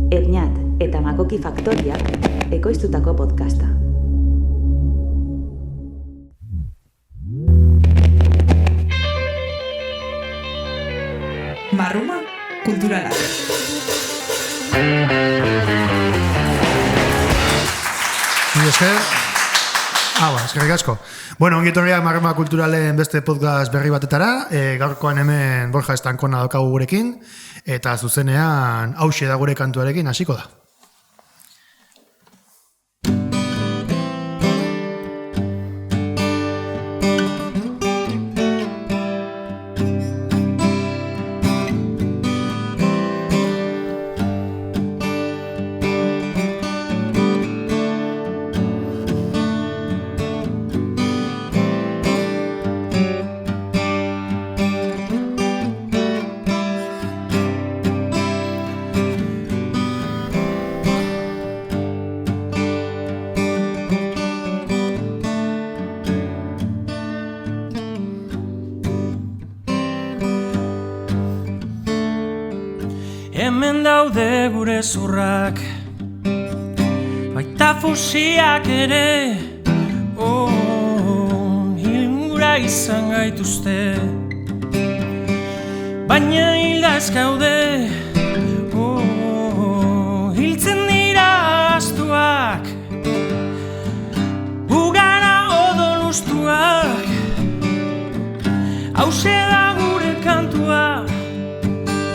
Erñat eta Makoki Faktoriak ekoiztutako podcasta. Marruma kulturala. Eskerrik asko. Bueno, ongi etorriak Marruma kulturalen beste podcast berri batetara. Gaurkoan hemen Borja Estankona daukagu gurekin, eta zuzenean hauxe da gure kantuarekin hasiko da. Hemen daude gure zurrak, baita fusiak ere, hilgura izan gaituzte, baina hilda ez gaude, hiltzen dira astuak, ugara odolustuak, hauxe da gure kantua,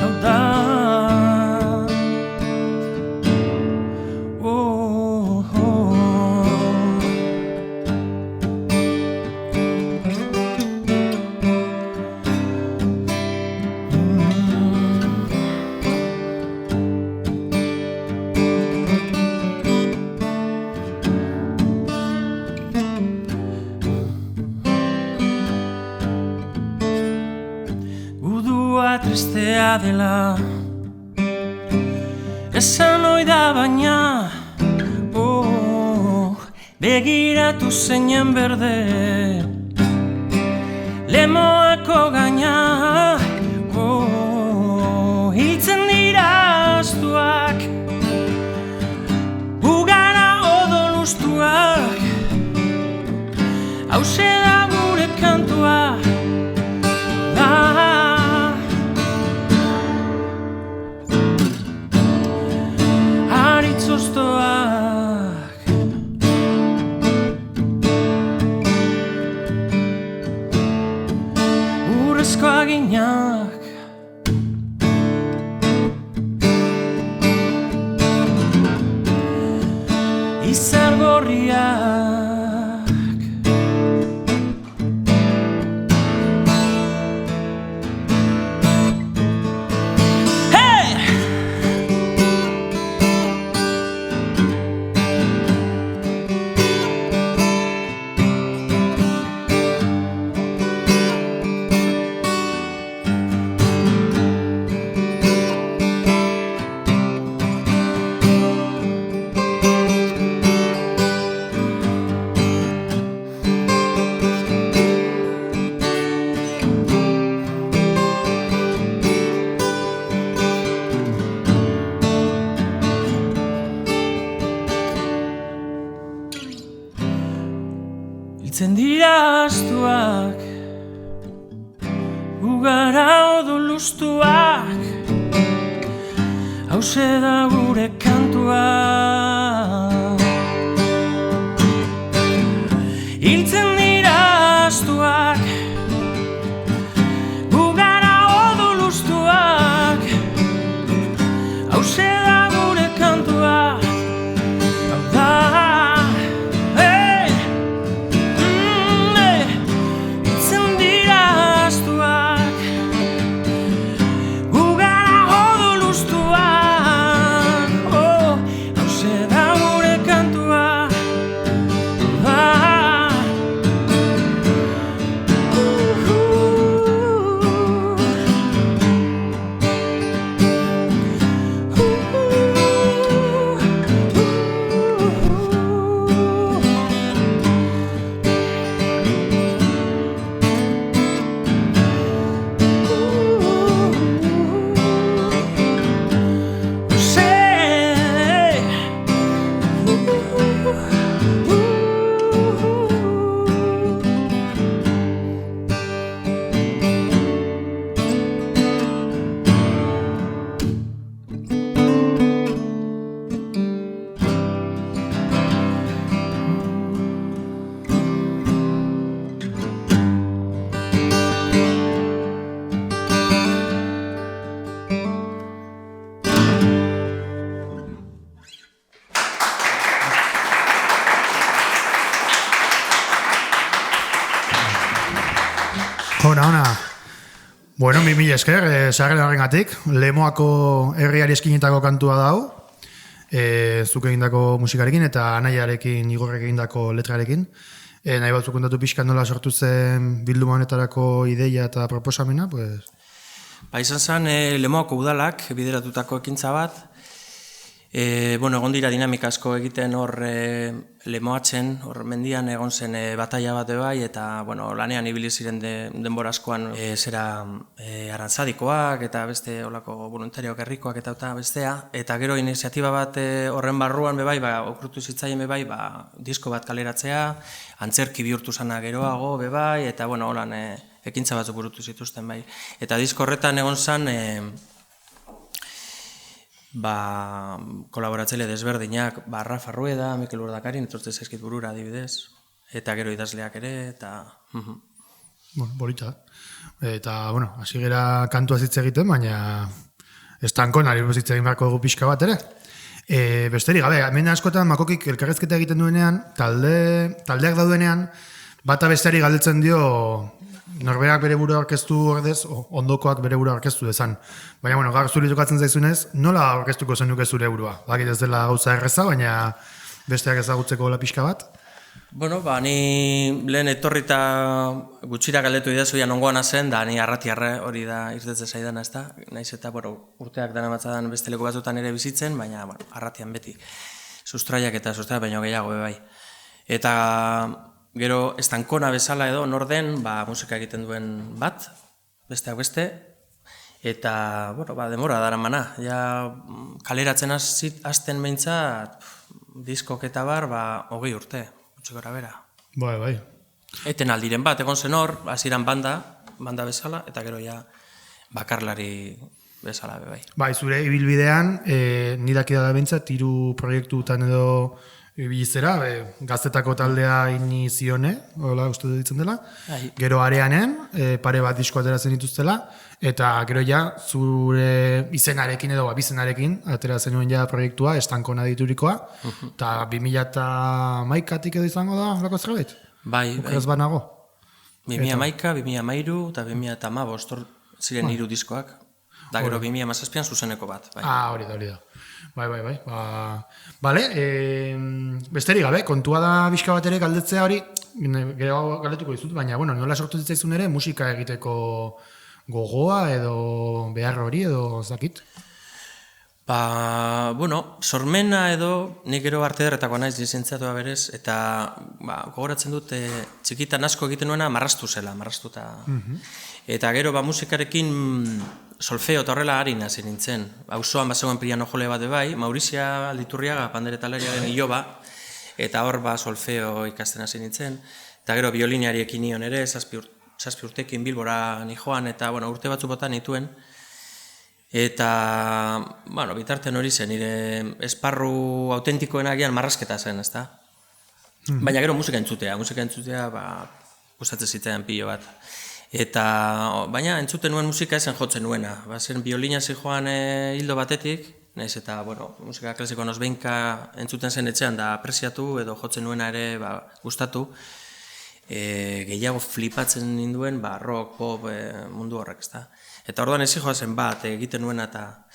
hau da. Tristea dela esan ohi da baina begiratu zeinen berde lemoako gaina hiltzen dira astuak ugara odolustuak hauxe da gure kantua Zostoak urrezko aginak izar gorriak hiltzen dira astuak ugara odolustuak hauxe da gure kantua hiltzen dira astuak ugara odolustuak hauxe da gure kantua hau da Bueno, 2000 esker, sarren horrengatik, Lemoako herriari eskinetako kantua da hau, zuk egindako musikarekin eta anaiarekin, Igorrek egindako letrarekin. Nahi batzuk kontatu pixka nola sortu zen bilduma honetarako ideia eta proposamena, pues... Izan zen Lemoako udalak bideratutako ekintza bat. Egon dira dinamika asko egiten hor Lemoatzen, hor mendian egon zen bataila bat bai, eta lanean ibili ziren denbora askoan arantzadikoak eta beste olako voluntarioak herrikoak eta bestea. Eta gero iniziatiba bat horren barruan bai, okrutu zitzaien bai, disko bat kaleratzea, antzerki bihurtu zana geroago bai, eta holan ekintza batzuk burutu zituzten bai. Eta disko horretan egon zen kolaboratzaile desberdinak, Rafa Rueda, Mikel Urdakarin, etortzen zaizkit burura adibidez, eta gero idazleak ere, eta... Bolita. Eta, hasi gera kantua zitze egiten, baina estankon ari zitze egin beharko dugu pixka bat ere. Besterik, gabe, hemen askotan Makokik elkarrezketa egiten duenean, taldeak daudenean, bata besteari galdetzen dio norberak bere burua orkestu ordez, ondokoak bere burua orkestu dezan. Baina, gaur zuri tokatzen zaizunez, nola orkestuko zenuke zure burua? Bakit ez dela gauza erreza, baina besteak ezagutzeko la pixka bat? Ni lehen etorrita gutxira galdetu idazu nongoana zen, da ni arratiarra hori da irtetze zaidana, ez da? Naiz eta, urteak dana matzadan beste leku batzutan ere bizitzen, baina, arratian beti. Sustraiak eta baino gehiago, bai. Eta... Gero, estankona bezala edo, norden, musika egiten duen bat, besteak beste, eta, demora dara mana. Kaleratzen hasten behintzat, diskok eta bar, 20 urte, gutxi gora bera. Bai. Eten aldiren bat, egon zen hor, hasieran banda bezala, eta gero bakarlari bezala, bai. Zure ibilbidean, nidaki da behintzat, 3 proiektutan edo, bilizera, gaztetako taldea inizione, hola uste ditzen dela, gero areanen, pare bat disko ateratzen dituztela, eta gero zure izenarekin edo abizenarekin ateratzen nuen proiektua, estankona diturikoa, eta 2011-tik edo izango da, lako zerbait? Bai. Ez banago? 2011, 2013 eta 2015 ziren 3 diskoak, da gero 2017an zuzeneko bat. Hori da. Bai. Bale, besterik gabe, kontua da bizka bat ere galdetzea hori, gero galdetuko dizut, baina, nola sortu zitzaizun ere musika egiteko gogoa edo behar hori edo zakit? Sormena edo, nik gero arte derretakoa naiz lizentziatua berez, eta gogoratzen dut txikitan asko egiten nuena marrastuta. Eta gero musikarekin solfeo eta horrela harin hasi nintzen. Auzoan bazegoen piano jole bat bai, Maurizia Alditurriaga panderetalariaren iloba, eta hor solfeo ikasten hasi nintzen. Eta gero bioliniari ekin nion ere, 7 urtekin Bilbora nijoan, eta urte batzu bota nituen. Eta, bitartean hori zen, nire esparru autentikoena gian marrasketa zen, ezta? Baina gero musika entzutea, gustatzen zitzaidan pilo bat. Eta, baina entzuten nuen musika ezen jotzen nuena. Zen biolina zijoan hildo batetik, nahiz eta, musika klasiko nozbeinka entzuten zen etxean da apresiatu edo jotzen nuena ere gustatu. Gehiago flipatzen ninduen, rock, pop, mundu horrek, ezta? Eta orduan ez zijoa zen bat egiten nuena eta...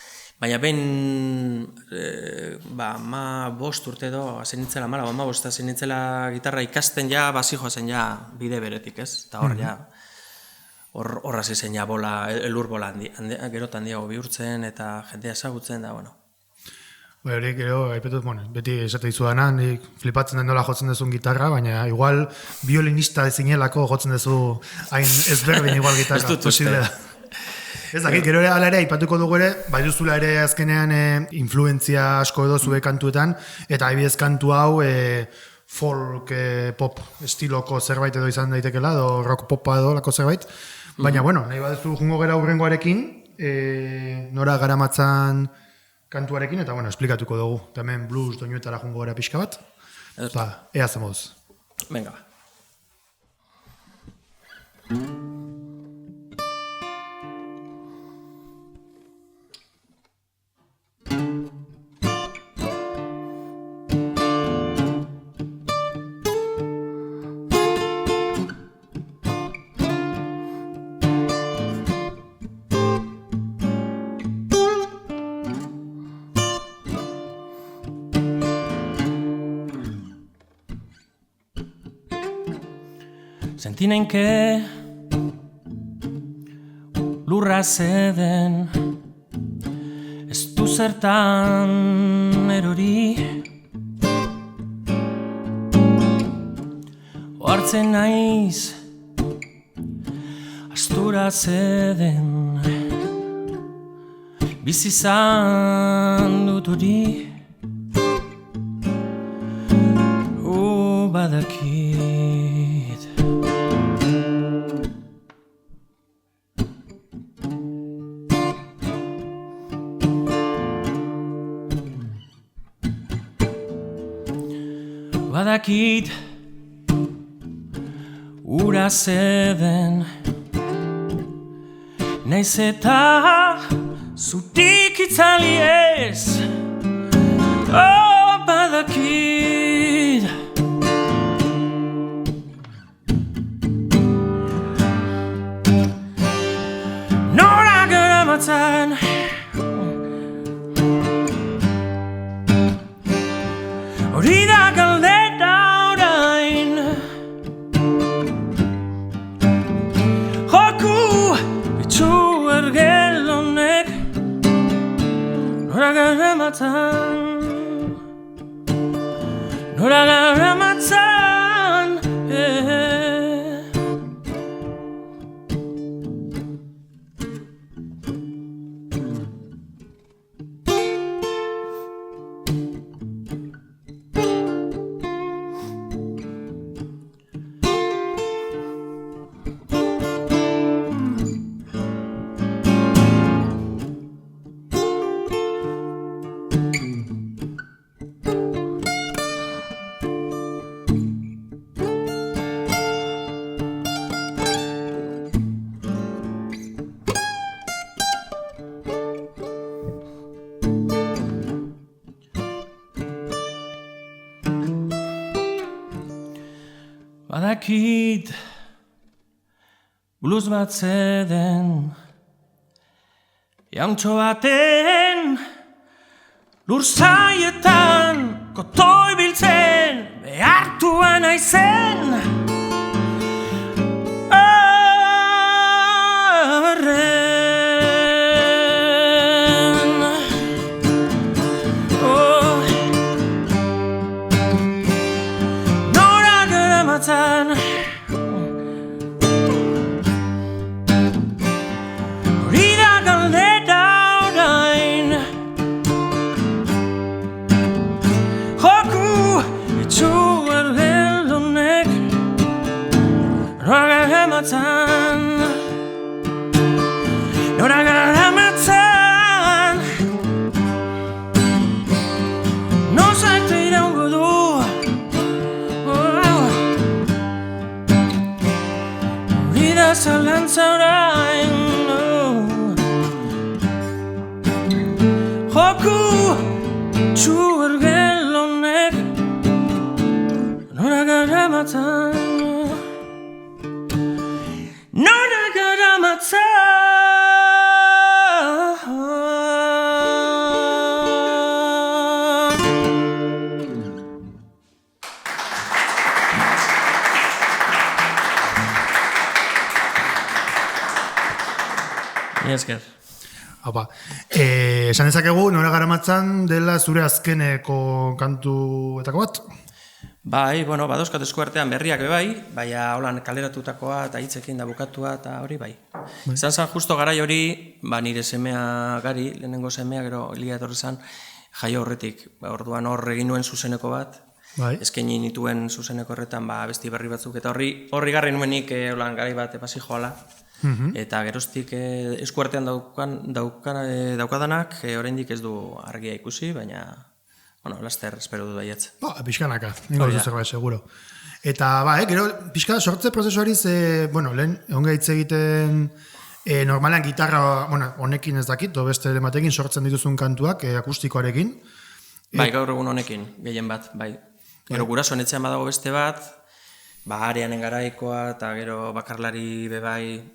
Baina behin, 15 urte edo, hazen nintzela, 15 hazen nintzela gitarra ikasten zijoa zen bide beretik, ez? Eta horra zizen elur bola gerotan diago bihurtzen eta jendea ezagutzen da, Hori, gero, beti esate dizu dana, nik flipatzen den nola jotzen duzun gitarra, baina igual violinista ezinelako jotzen duzu hain ezberdin igual gitarra. Ez dut uste. Ez dakit, gero ere, ala ere, aipatuko dugu ere, bai duzula ere azkenean influentzia asko edo zure kantuetan, eta adibidez kantu hau folk, pop estiloko zerbait edo izan daitekela, edo rock popa edo lako zerbait, baina, nahi badezu jungo gera hurrengoarekin, nora garamatzan kantuarekin, eta, esplikatuko dugu, eta hemen blues doinuetara jungo gera pixka bat, ea zemoduz. Venga, Sentinenke lurra zeden ez du zertan erori ohartzen naiz astura zeden bizi izan dut hori badakit badakit ura zeden naiz eta zutik itzali ez badakit nora garamatzan hori da galdera orain joku bitxu ergel honek nora garamatzan nora garamatzan badakit blues bat zeden jauntxo baten lur zaietan kotoi biltzen behartua naizen hori da galdera orain joku itxu ergel honek nora garamatzan nora garamatzan nozait iraungo du zalantza orain joku txu ergel honek nora garamatzan nora garamatzan Esker. Haupa, esan dezakegu nora garamatzan dela zure azkeneko kantuetako bat? Bai, bueno, badauzkat eskuartean berriak bai, baina holan kaleratutakoa eta hitzekin da bukatua eta hori bai. Izan zen justo garai hori, nire semea gari, lehenengo semea, gero Elia etorri zen, jaio horretik. Orduan hor egin nuen zuzeneko bat, eskaini nituen zuzeneko horretan besti berri batzuk, eta horri garri nuenik holan garai bat epasi joala. Eta geroztik eskuartean daukadanak oraindik ez du argia ikusi, baina laster espero du baietz. Pixkanaka, ningo duzu zerbait, seguro. Eta gero pixka sortze prozesuari lehen onge hitz egiten normalean gitarra, honekin ez dakit, beste ematekin sortzen dituzun kantuak akustikoarekin. Bai, gaur egun honekin, gehien bat, bai. Gero gurasoen etxean badago beste bat, Arianen garaikoa eta gero bakarlari bebai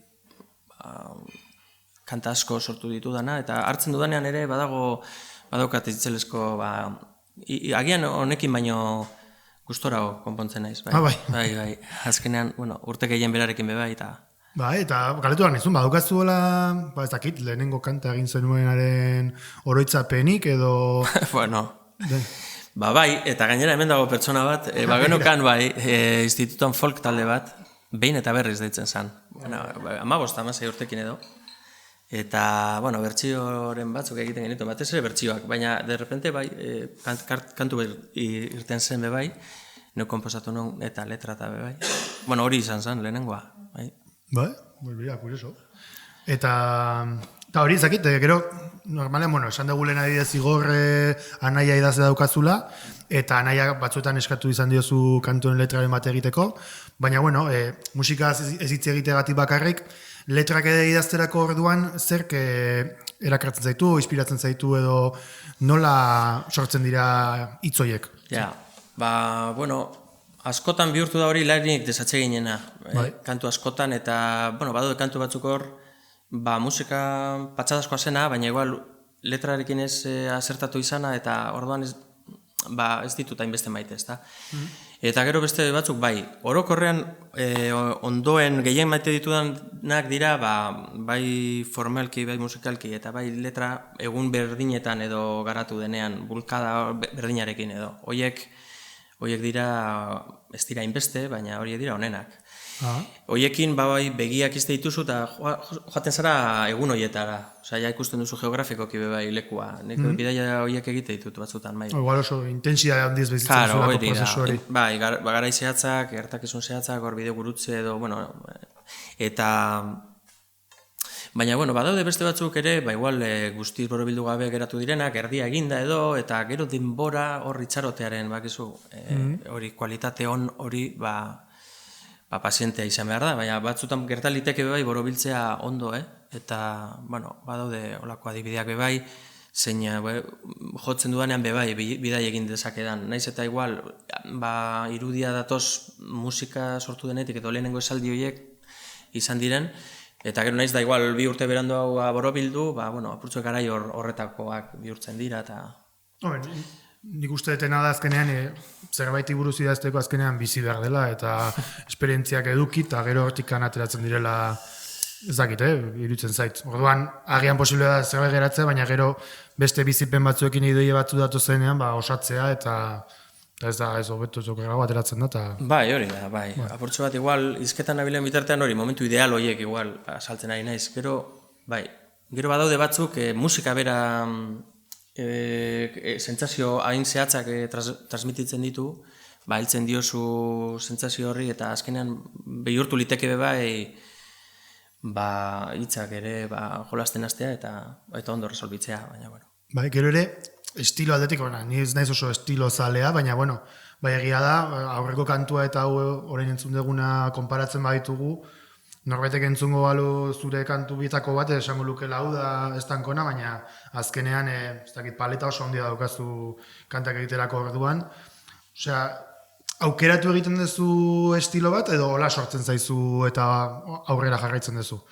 kanta asko sortu ditudana, eta hartzen dudanean ere badaukat itzelesko, agian honekin baino gustorago konpontzen naiz, bai. Bai. Bai. Azkenean, bueno, urte gehien berarekin bai, eta... Bai, eta galetu behar nizun, badukazuela, ez dakit, lehenengo kanta egin zenuenaren oroitzapenik edo... bueno, bai, eta gainera hemen dago pertsona bat, bagenokan bai, institutuan folk talde bat, behin eta berriz deitzen zen. Bueno, 15-16 urtekin edo. Eta, bueno, bertsioren batzuk egiten genitu, batez ere bertsioak, baina de repente bai, kantu irten zen bai, no komposatu non eta letra eta bai. Bueno, hori izan zen, lehenengoa, bai. Bai, bera, kurioso. Eta hori izakit, gero, normalean, bueno, esan dugu lehen adidez igorre anaia idazle daukazula, eta anaia batzuetan eskatu izan diozu kantuen letraren bat egiteko, baina, bueno, musikaz ez hitz egiteagatik bakarrik, letrak ere idazterako orduan, zerk erakartzen zaitu, inspiratzen zaitu edo nola sortzen dira hitzoiek? Ja, bueno, askotan bihurtu da hori lainik desatseginena, kantu askotan, eta, bueno, badaude kantu batzuk hor, musika patxadazkoa zena, baina igual letrarekin ez asertatu izana, eta orduan ez ditut hainbeste maite, ezta? Eta gero beste batzuk, bai, orokorrean ondoen gehien maite ditudanak dira, bai formalki, bai musikalki, eta bai letra egun berdinetan edo garatu denean, bulkada berdinarekin edo. Hoiek dira, ez dira hainbeste, baina horiek dira onenak. Hoiekin bai begiak izte dituzu eta joaten zara egun hoietara. Osea, ja ikusten duzu geografikoki bai lekua. Nik bidaia hoiek egite ditut batzutan, bai. Igual oso intensitate handiz bezitzen zuelako prozesu hori. Bai, garai zehatzak, gertakizun zehatzak, hor bide gurutze edo, bueno, eta... Baina, bueno, badaude beste batzuk ere, igual guztiz borobildu gabe geratu direnak, erdia eginda edo, eta gero denbora hor itxarotearen, bakizu, hori, kualitate on hori, pazientea izan behar da, baina batzutan gertaliteke bai borobiltzea ondo, eta, bueno, badaude olako adibideak bai, zein jotzen dudanean bai, bidai egin dezakedan. Naiz eta igual, irudia datoz musika sortu denetik, edo lehenengo esaldi horiek izan diren, eta gero naiz da igual bi urte berandu hau borobildu, bueno, apurtzuek garai horretakoak bihurtzen dira, eta... Nik uste detena da azkenean, zerbaiti buruz idazteko azkenean bizi behar dela, eta esperientziak eduki, eta gero hortikan ateratzen direla, ez dakit, iruditzen zait. Orduan, agian posible da zerbait geratzea, baina gero beste bizipen batzuekin ideia batzu datu zenean, osatzea, eta ez da, ez hobeto zokerrago ateratzen da, eta... Bai, hori da, bai. Apurtzu bat igual, izketan nabilen bitartean hori, momentu ideal horiek igual, saltzen ari naiz. Gero badaude batzuk, musika bera... sentsazio hain zehatzak transmititzen ditu, heltzen diozu sentsazio horri, eta azkenean bihurtu liteke bai, hitzak ere jolasten hastea eta ondo resolbitzea, baina bueno. Bai, gero ere, estilo aldetik, ni ez naiz oso estilo zalea, baina bueno, bai egia da, aurreko kantua eta hau orain entzun duguna konparatzen baditugu, norbaitek entzungo balu zure kantu bietako bat, esango lukela hau da ez tankona, baina azkenean, ez dakit, paleta oso handia daukazu kantak egiterako orduan. Osea, aukeratu egiten duzu estilo bat, edo hola sortzen zaizu eta aurrera jarraitzen duzu?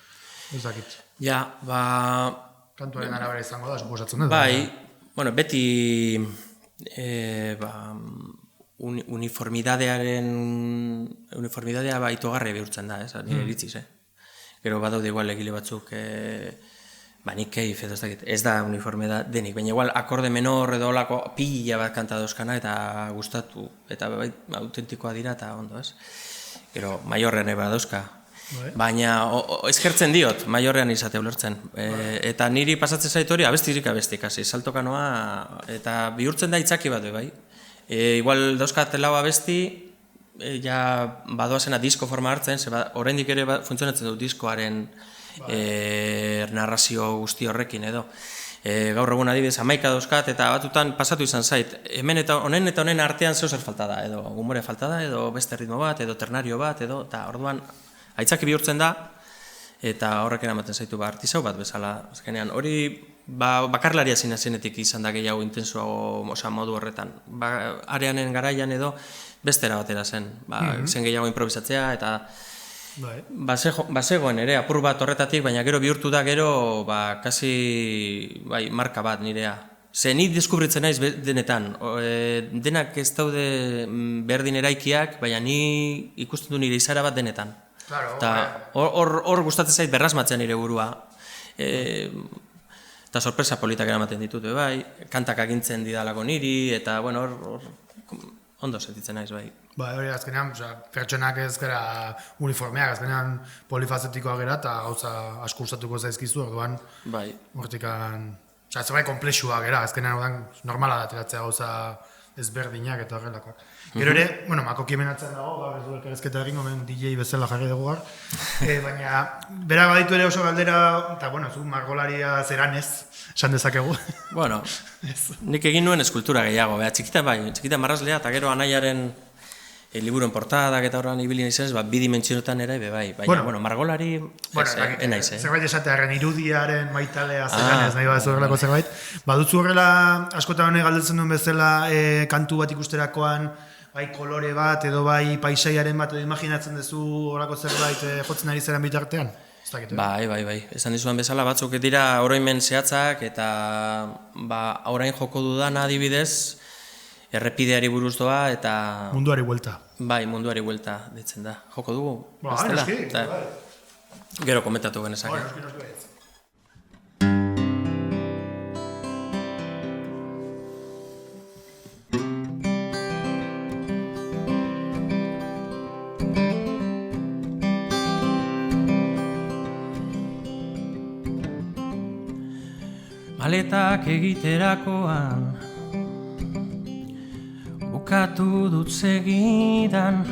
Ez dakit. Ja, kantuaren arabera izango da, suposatzen dut. Bai, bueno, beti uniformidadea itogarri bihurtzen da, nire iritziz, Gero badaude igual egile batzuk, nik keif edo ez da uniformidad denik, baina igual akorde menor edo olako pila bat kanta dauzkana eta gustatu, eta autentikoa dira eta ondo, ez? Gero, maiorrean eba dauzka. Baina, eskertzen diot, maiorrean izate ulertzen. Eta niri pasatzen zait hori abestirik abestik, hasi, saltoka noa, eta bihurtzen da itzaki bat, bai? Igual dauzkat lau abesti, badoazena disko forma hartzen, oraindik ere funtzionatzen du diskoaren narrazio guzti horrekin edo. Gaur egun adibidez 11 dauzkat eta batutan pasatu izan zait. Hemen eta honen artean zeu zer falta da, edo umore falta da, edo beste ritmo bat, edo ternario bat, edo, eta orduan aitzaki bihurtzen da, eta horrek eramaten zaitu artisau bat bezala. Azkenean, hori bakarlaria zenetik izan da gehiago intensoago modu horretan. Areanen garaian edo bestera batera zen. Zen gehiago improvisatzea eta bazegoen ere apur bat horretatik, baina gero bihurtu da gero kasi marka bat nirea. Ze ni deskubritzen naiz denetan. Denak ez daude berdin eraikiak, baina ni ikusten du nire izara bat denetan. Claro, eta hor gustatzen zait berrasmatzea nire burua. Eta sorpresa politak eramaten ditut, bai. Kantak agintzen didalako niri, eta bueno, hor ondo sentitzen naiz, bai. Ba, hori azkenean, pertsonak ez gara uniformeak, azkenean polifazetikoak gara, eta gauza asko gustatuko zaizkizu, orduan, Bai. hortikan, zerbait komplexua gara, azkenean normala da ateratzea gauza ezberdinak eta horrelakoak. Gero ere, bueno, Makoki hemen atzen dago, gaur ez du elkarrezketa egin, omen DJ bezala jarri dugu gar, baina berak baditu ere oso galdera, eta bueno, zu margolaria zeran ez, esan dezakegu. Bueno, nik egin nuen eskultura gehiago, txikita marrazlea, eta gero anaiaren liburuen portadak eta horren ibili naizenez, bi dimentsionetan ere, bai, baina, bueno, margolari, enaiz, Zerbait esatearen irudiaren maitalea zeran ez, nahi bat ez horrelako zerbait. Badutzu horrela, askotan honek galdetzen duen bezala, kantu bat ikusterakoan, bai kolore bat, edo bai paisaiaren bat, edo imaginatzen duzu horrelako zerbait jotzen ari zeran bitartean? Bai. Esan dizuan bezala, batzuk dira oroimen zehatzak, eta orain joko dudana adibidez, errepideari buruz doa, eta... Munduari buelta. Bai, munduari buelta ditzen da. Joko dugu? Noski. Gero komentatu genezake. Noski. Maletak egiterakoan bukatu dut segidan,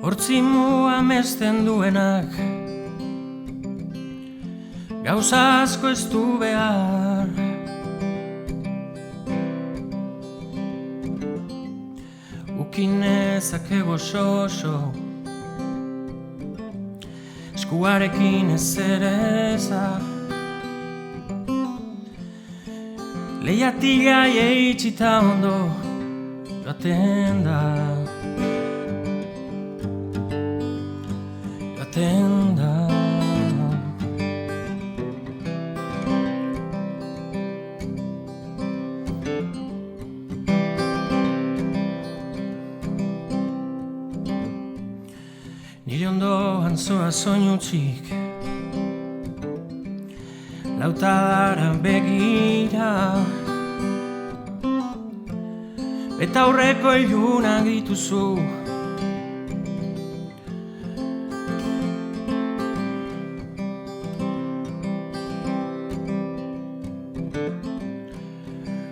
hortzimua amesten duenak gauza asko ez du behar. Ukinezake goxoxo eskuarekin ez ereza, lehiatila eitxita ondo joaten da. Nire ondoan zoa soinutsik, lautadara begira, eta aurreko ilunak dituzu.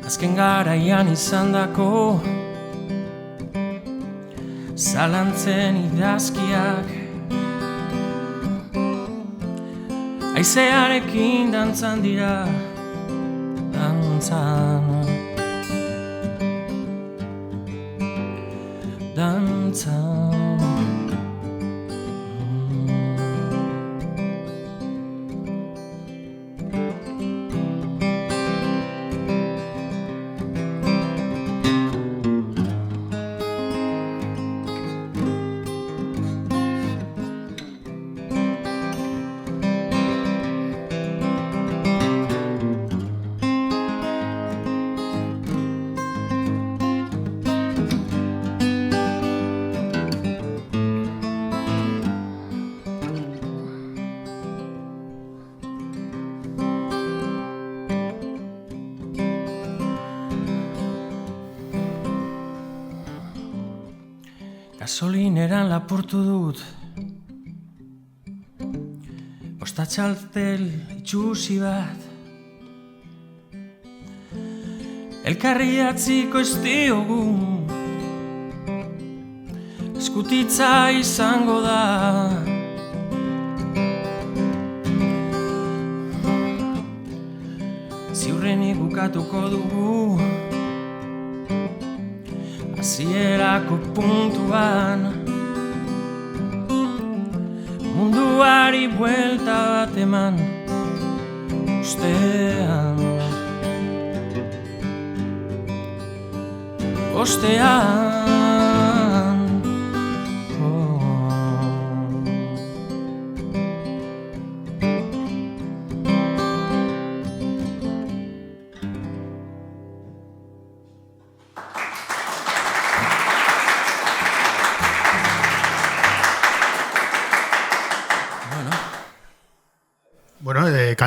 Azken garaian izandako zalantzen idazkiak, haizearekin dantzan dira, dantzan. Gasolineran lapurtu dut, postatxaltel itxusi bat, elkarri atziko ez diogu, eskutitza izango da. Ziurrenik bukatuko dugu, hasierako puntuan, munduari buelta bat eman ostean.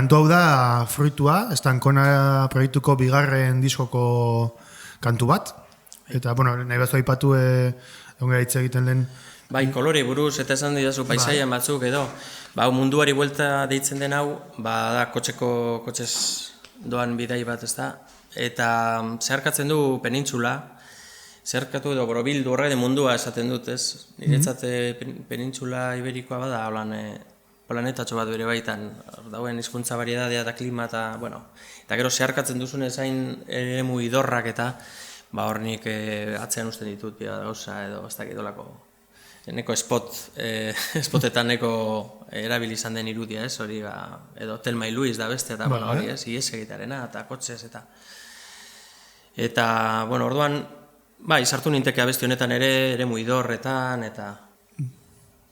kantu hau da Fruitua, Estankona proiektuko bigarren diskoko kantu bat. Eta, bueno, nahi bazu aipatu ongera hitz egiten lehen. Bai, kolore buruz, eta esan didazu paisaian batzuk edo. Munduari buelta deitzen den hau, da kotxez doan bidai bat, ez da? Eta zeharkatzen du penintzula, zeharkatu edo borobildu horre de mundua esaten dut, ez? Niretzat penintzula iberikoa bada, holan planetatxo bat bere baitan, dauen hizkuntza variedadea eta klima eta, bueno, eta gero zeharkatzen duzun ezain eremu idorrak eta, hor nik atzean usten ditut, gauza edo ez dakitolako. Neko spotetan neko erabili izan den irudia, ez, hori, edo Telma y Luis da beste, eta, bueno, hori, ez, ies egitearena, eta kotxez, eta, bueno, orduan, sartu ninteke abesti honetan ere muidorretan, eta,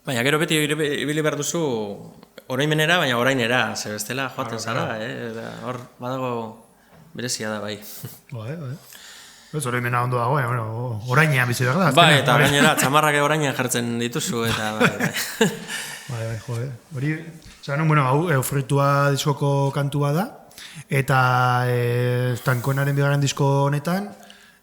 baina, gero beti ibili behar duzu, oroimenera, baina orainera, ze bestela joaten zara, hor, badago berezia da, bai. Ez oroimena ondo dago, orainean bizi behar da. Eta orainera, txamarrak orainean jartzen dituzu, eta bai, hori, zaganun, hau Fruitua diskoko kantua da, eta Estankonaren bigarren disko honetan,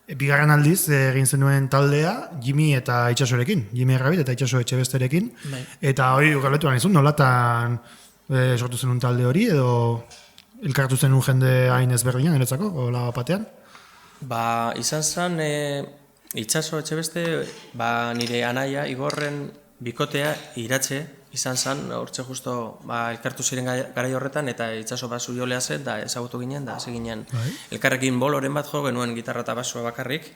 bigarren aldiz egin zenuen taldea Jimmy eta Itxasorekin, Jimmy Errabit eta Itxaso Etxebesterekin, eta hori galetu behar nizun, nolatan sortu zenun talde hori, edo elkartu zenun jende hain ezberdinan, eretzako, hola batean? Izan zen, Itxaso Etxebeste, nire anaia Igorren bikotea iratxe izan zen, hortxe justo elkartu ziren garai horretan, eta Itxaso basu jolea zen, da ezagutu ginen, da hasi ginen elkarrekin boloren bat jo, genuen gitarra eta basua bakarrik,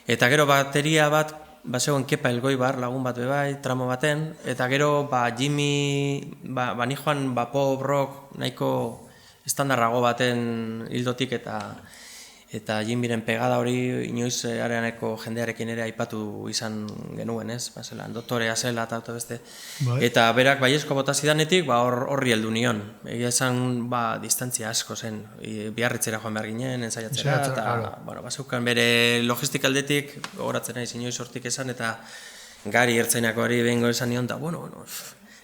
eta gero bateria bat, zegoen Kepa Elgoibar lagun bat bebai, tramo baten, eta gero Jimmy, nijoan pop rock nahiko estandarrago baten hildotik, eta Jimmyren pegada hori inoiz areaneko jendearekin ere aipatu izan genuen, ez? Zelan, doktorea zela eta beste. Eta berak baiezko bota zidanetik, horri heldu nion. Egia esan, distantzia asko zen. Biarritzera joan behar ginen, ensaiatzera, eta bazeukan bere logistika aldetik, gogoratzen naiz inoiz hortik esan, eta gari ertzainako hori behingo esan nion, eta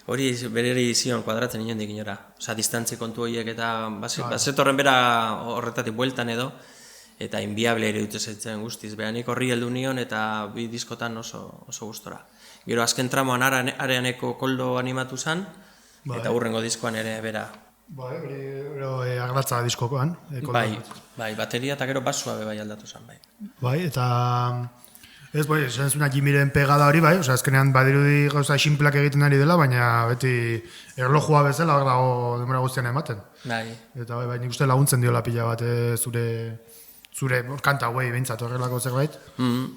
hori bereri zion kuadratzen nion dik inora. Osa, distantzi kontu horiek eta bazetorren bera horretatik bueltan edo, eta inviable ere dute zaitzen guztiz. Behanik horri heldu nion eta bi diskotan oso gustora. Gero azken tramoan areaneko koldo animatu zen, eta hurrengo diskoan ere bera. Hori aglatza diskokoan. Bai, bateria eta gero basua bai aldatu zen, bai. Bai, eta ez, esan zuna Jimmyren pegada hori, bai, azkenean badirudi gauza simplak egiten ari dela, baina beti erlojua bezala hor dago denbora guztian ematen. Bai. Eta nik uste laguntzen diola pila bat zure kanta hauei behintzat horrelako zerbait.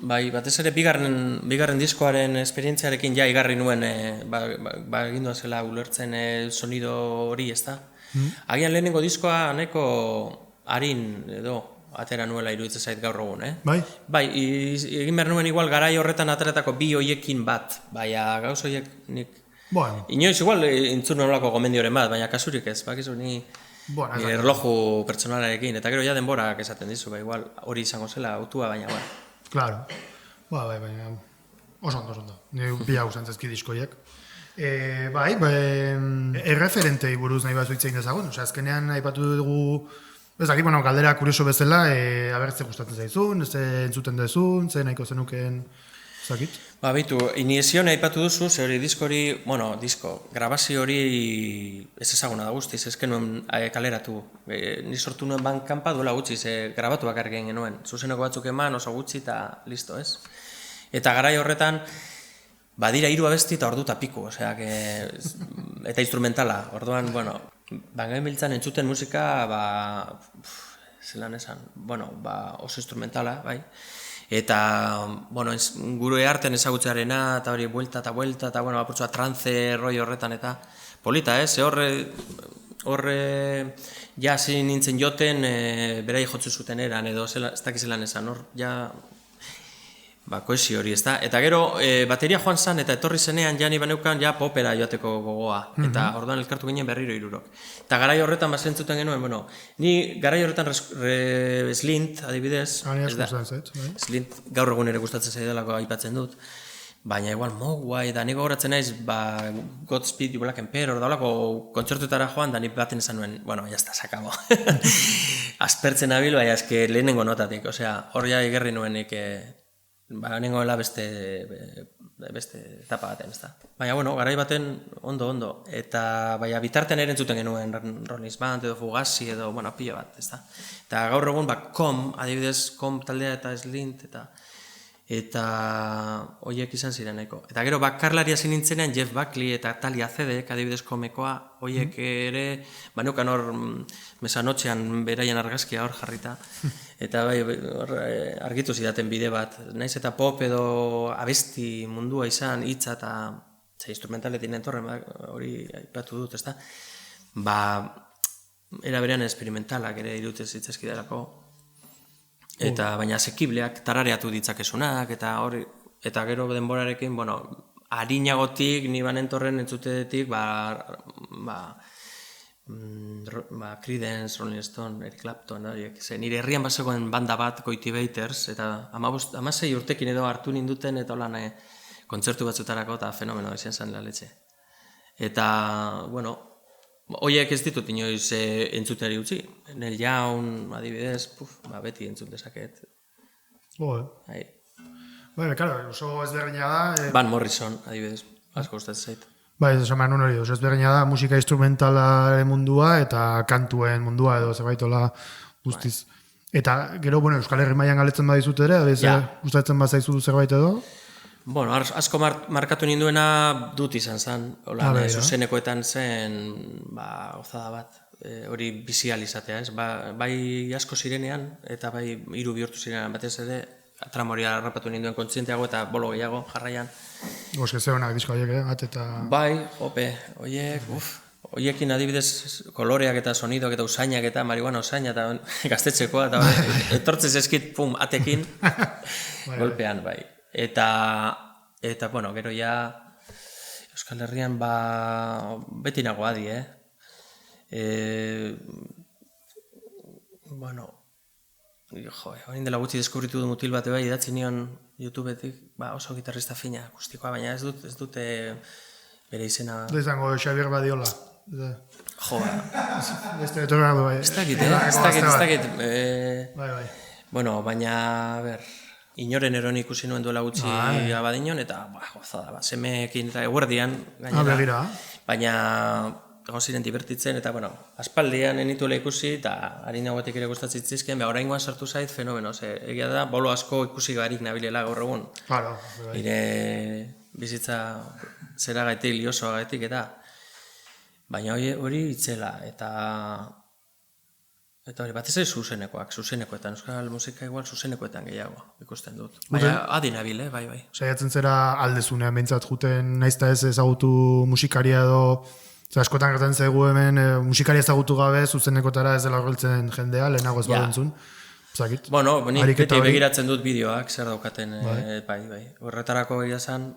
Bai, batez ere bigarren diskoaren esperientziarekin igarri nuen egindua zela ulertzen sonido hori, ez da? Agian lehenengo diskoa nahiko harin edo atera nuela iruditzen zait gaur egun, Bai? Bai, egin behar nuen igual garai horretan ateratako bi hoiekin bat, baina gauz hoiek nik... Inoiz igual intzun nolako gomendioren bat, baina kasurik ez, bakizu ni... erloju pertsonalarekin, eta gero ja denborak esaten dizu, igual hori izango zela autua, baina bai. Claro. Baina oso ondo. Ni pila gustantzezki diskoiek. Erreferentei buruz nahi batzu hitz egin dezagun, azkenean aipatu dugu, ez dakit, galdera kurioso bezala, abertze gustatzen zaizun, ze entzuten dezun, ze nahiko zenuken, zakit? Baitu, inizione aipatu duzu, ze hori grabazio hori ez ezaguna da guztiz, ezken nuen kaleratu. Ni sortu nuen bankanpa duela gutxi, ze grabatu bakar genuen. Zuzeneko batzuk eman, oso gutxi eta listo, ez? Eta garai horretan, badira 3 abesti eta ordu eta piku, eta instrumentala. Orduan, bangain biltzan entzuten musika, zelan esan, oso instrumentala, bai? Eta, gure arten ezagutzearena, eta hori buelta, eta apurtzua trance roi horretan, eta polita, ez? Horre, ja, zin nintzen joten, berai jotzu zuten eran, edo ez dakizelan esan, hor, ja, koesio hori, ez da? Eta gero, bateria joan zan, eta etorri zenean, ja, niban eukan, ja, popera joateko gogoa, eta orduan elkartu ginen berriro 3. Eta garai horretan bazentzuten genuen, ni garai horretan Slint, adibidez, Slint gaur egun ere gustatzen zaidalako aipatzen dut, baina igual Mogwai, da nik gogoratzen naiz, Godspeed You Black Emperor, da holako kontzertuetara joan, da nik baten esan nuen, bueno, ya está, sakabo. Aspertzen nabil, baina eske lehenengo notatik, osea, hor ja igerri nuenik, nengoela beste etapa baten, ez da. Baina, bueno, garai baten ondo, eta baina bitartean ere entzuten genuen Rolling Band edo Fugazi edo, bueno, pilo bat, ez da. Eta gaur egun, adibidez, Com taldea eta Slint, eta horiek izan ziren nahiko. Eta gero bakarlari hasi nintzenean Jeff Buckley eta Talia Zedek, adibidez komekoa, horiek ere, neukan hor mesanotxean beraien argazkia hor jarrita, eta bai, argitu zidaten bide bat, naiz eta pop edo abesti mundua izan, hitza eta instrumentaletin entorren, hori aipatu dut, ezta? Era berean esperimentalak ere irutez hitzezkidarako, eta baina asekibleak tarareatu ditzakesunak, eta gero denborarekin, harinagotik, ni banentorren entzutetik, Creedence, Rolling Stone, Eric Clapton, nire herrian bazegoen banda bat, Cultivators, eta 16 urtekin edo hartu ninduten, eta holan kontzertu batzutarako, eta fenomeno izan zen laletxe. Eta, horiek ez ditut inoiz entzuteari utzi. Neil Young, adibidez, beti entzut dezaket. Claro, oso ezberdina da. Van Morrison, adibidez, asko gustatzen zait. Esan behar nuen hori, oso ezberdina da musika instrumentalaren mundua eta kantuen mundua edo zerbaitola guztiz. Eta gero, Euskal Herri mailan galetzen badizut ere, gustatzen bazaizu zerbait edo? Asko markatu ninduena dut izan zen, zuzenekoetan zen gozada bat, hori bizializatea, ez? Bai asko zirenean, eta bai hiru bihurtu zirenean batez ere, tramoria harrapatu ninduen kontzienteago eta bolo gehiago jarraian. Goske zeonak disko horiek, eta... Bai, hoiekin adibidez koloreak eta sonidoak eta usainak eta marihuana usaina eta gaztetxekoa, eta etortzez eskit, atekin, golpean, bai. Eta, gero ja, Euskal Herrian beti nago adi, Horin dela gutxi deskubritu du mutil bate bai, idatzi nion YouTubetik, oso gitarrista fina, akustikoa, baina ez dute bere izena... Da izango Xabier Badiola. Ez dakit. Baina, inoren eron ikusi nuen duela gutxi abadinon, eta gozada, semeekin eta eguerdian gainera. Baina egon ziren divertitzen, eta aspaldian enituela ikusi, eta harinagoetik ere gustatzen zizkien, oraingoan sartu zait fenomeno, egia da, bolo asko ikusi garik nabilela gaur egun. Nire bizitza zeragaitik, liosoagaitik, eta baina hori itzela, eta hori batez ere zuzenekoetan, euskal musika igual zuzenekoetan gehiago ikusten dut. Baina adi nabil, bai. Saiatzen zera aldezunean behintzat juten naizta ez ezagutu musikaria edo, askotan gertatzen zaigu hemen musikaria ezagutu gabe zuzenekotara ez dela horreltzen jendea, lehenago ez badentzun. Nik beti begiratzen dut bideoak, zer daukaten, bai. Horretarako egia zen,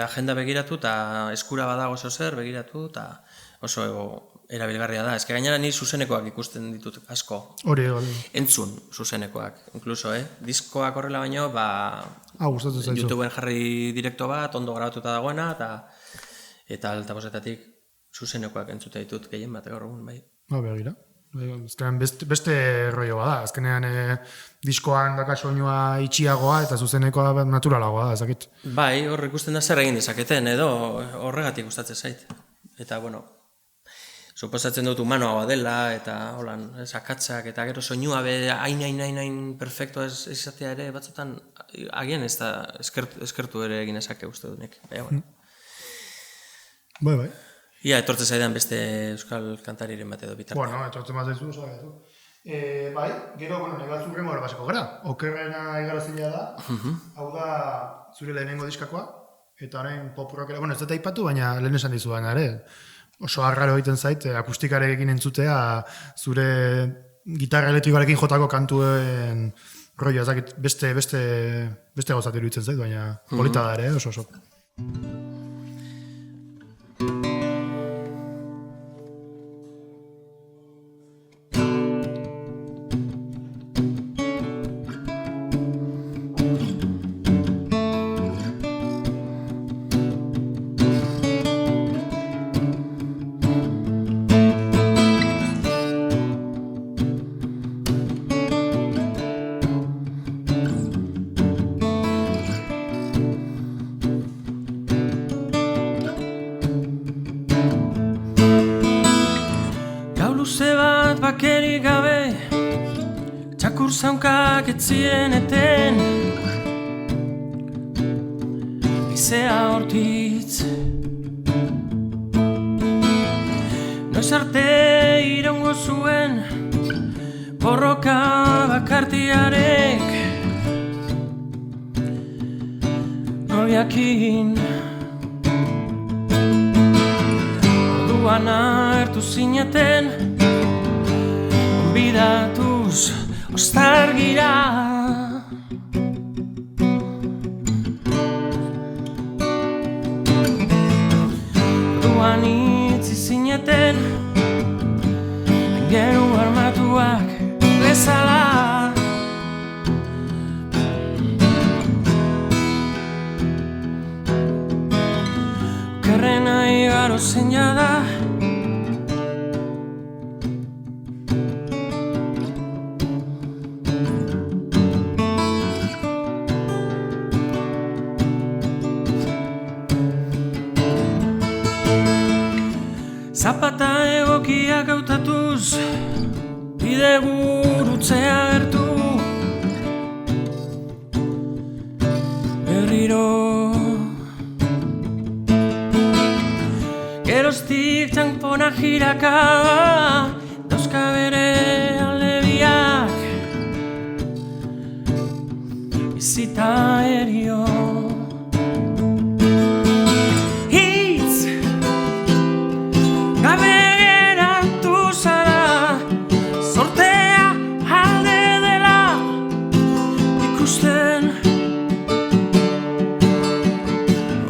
agenda begiratu eta eskura badago oso zer begiratu eta oso erabilgarria da. Ez que gainera ni zuzenekoak ikusten ditut asko. Hori. Entzun zuzenekoak, inkluso, diskoak horrela baino, gustatzen zaizu. YouTubeen jarri direkto bat, ondo grabatuta dagoena, eta altabozetatik zuzenekoak entzute ditut gehien bat gaur egun, bai. Begira. Azkenean beste rollo bada. Azkenean diskoan daka soinua itxiagoa eta zuzenekoa naturalagoa da, ezakit. Bai, hor ikusten da zer egin dezaketen, edo horregatik gustatzen zait. Eta, suposatzen dut humanoa dela, eta holan, akatzak, eta gero soinua hain perfecto ez izatea ere, batzutan, agian ez da eskertu ere egin ezake uste dut nik. Bai. Ia, etortzen zaidan beste euskal kantariren bat edo bitartean. Etortzen bat zaizu, oso gaitu. Bai, gero, nahi bat zurrengo gara baseko gara. Okerrena igarazila da, hau da zure lehenengo diskakoa, eta orain pop rockera, ez dut aipatu, baina lehen esan dizu baina ere. Oso arraro egiten zait, akustikarekin entzutea, zure gitarra elektrikoarekin jotako kantuen rollo, ezakit beste gauzat iruditzen zait, baina polita da ere, oso. bat bakerik gabe, txakur zaunkak etzien eten, izea hortitz. Noiz arte iraungo zuen, borroka bakartiarek, noiakin. Orduan agertu zineten, onbidatuz ostargira. Orduan itzi zineten, aingeru armatuak bezala. Okerrena igaro zeina da, zapata egokiak hautatuz, bide gurutzea gertu. Berriro geroztik txanpona jiraka, dauzka bere aldebiak, bizita erio. Gabe geratu zara, sortea alde dela ikusten.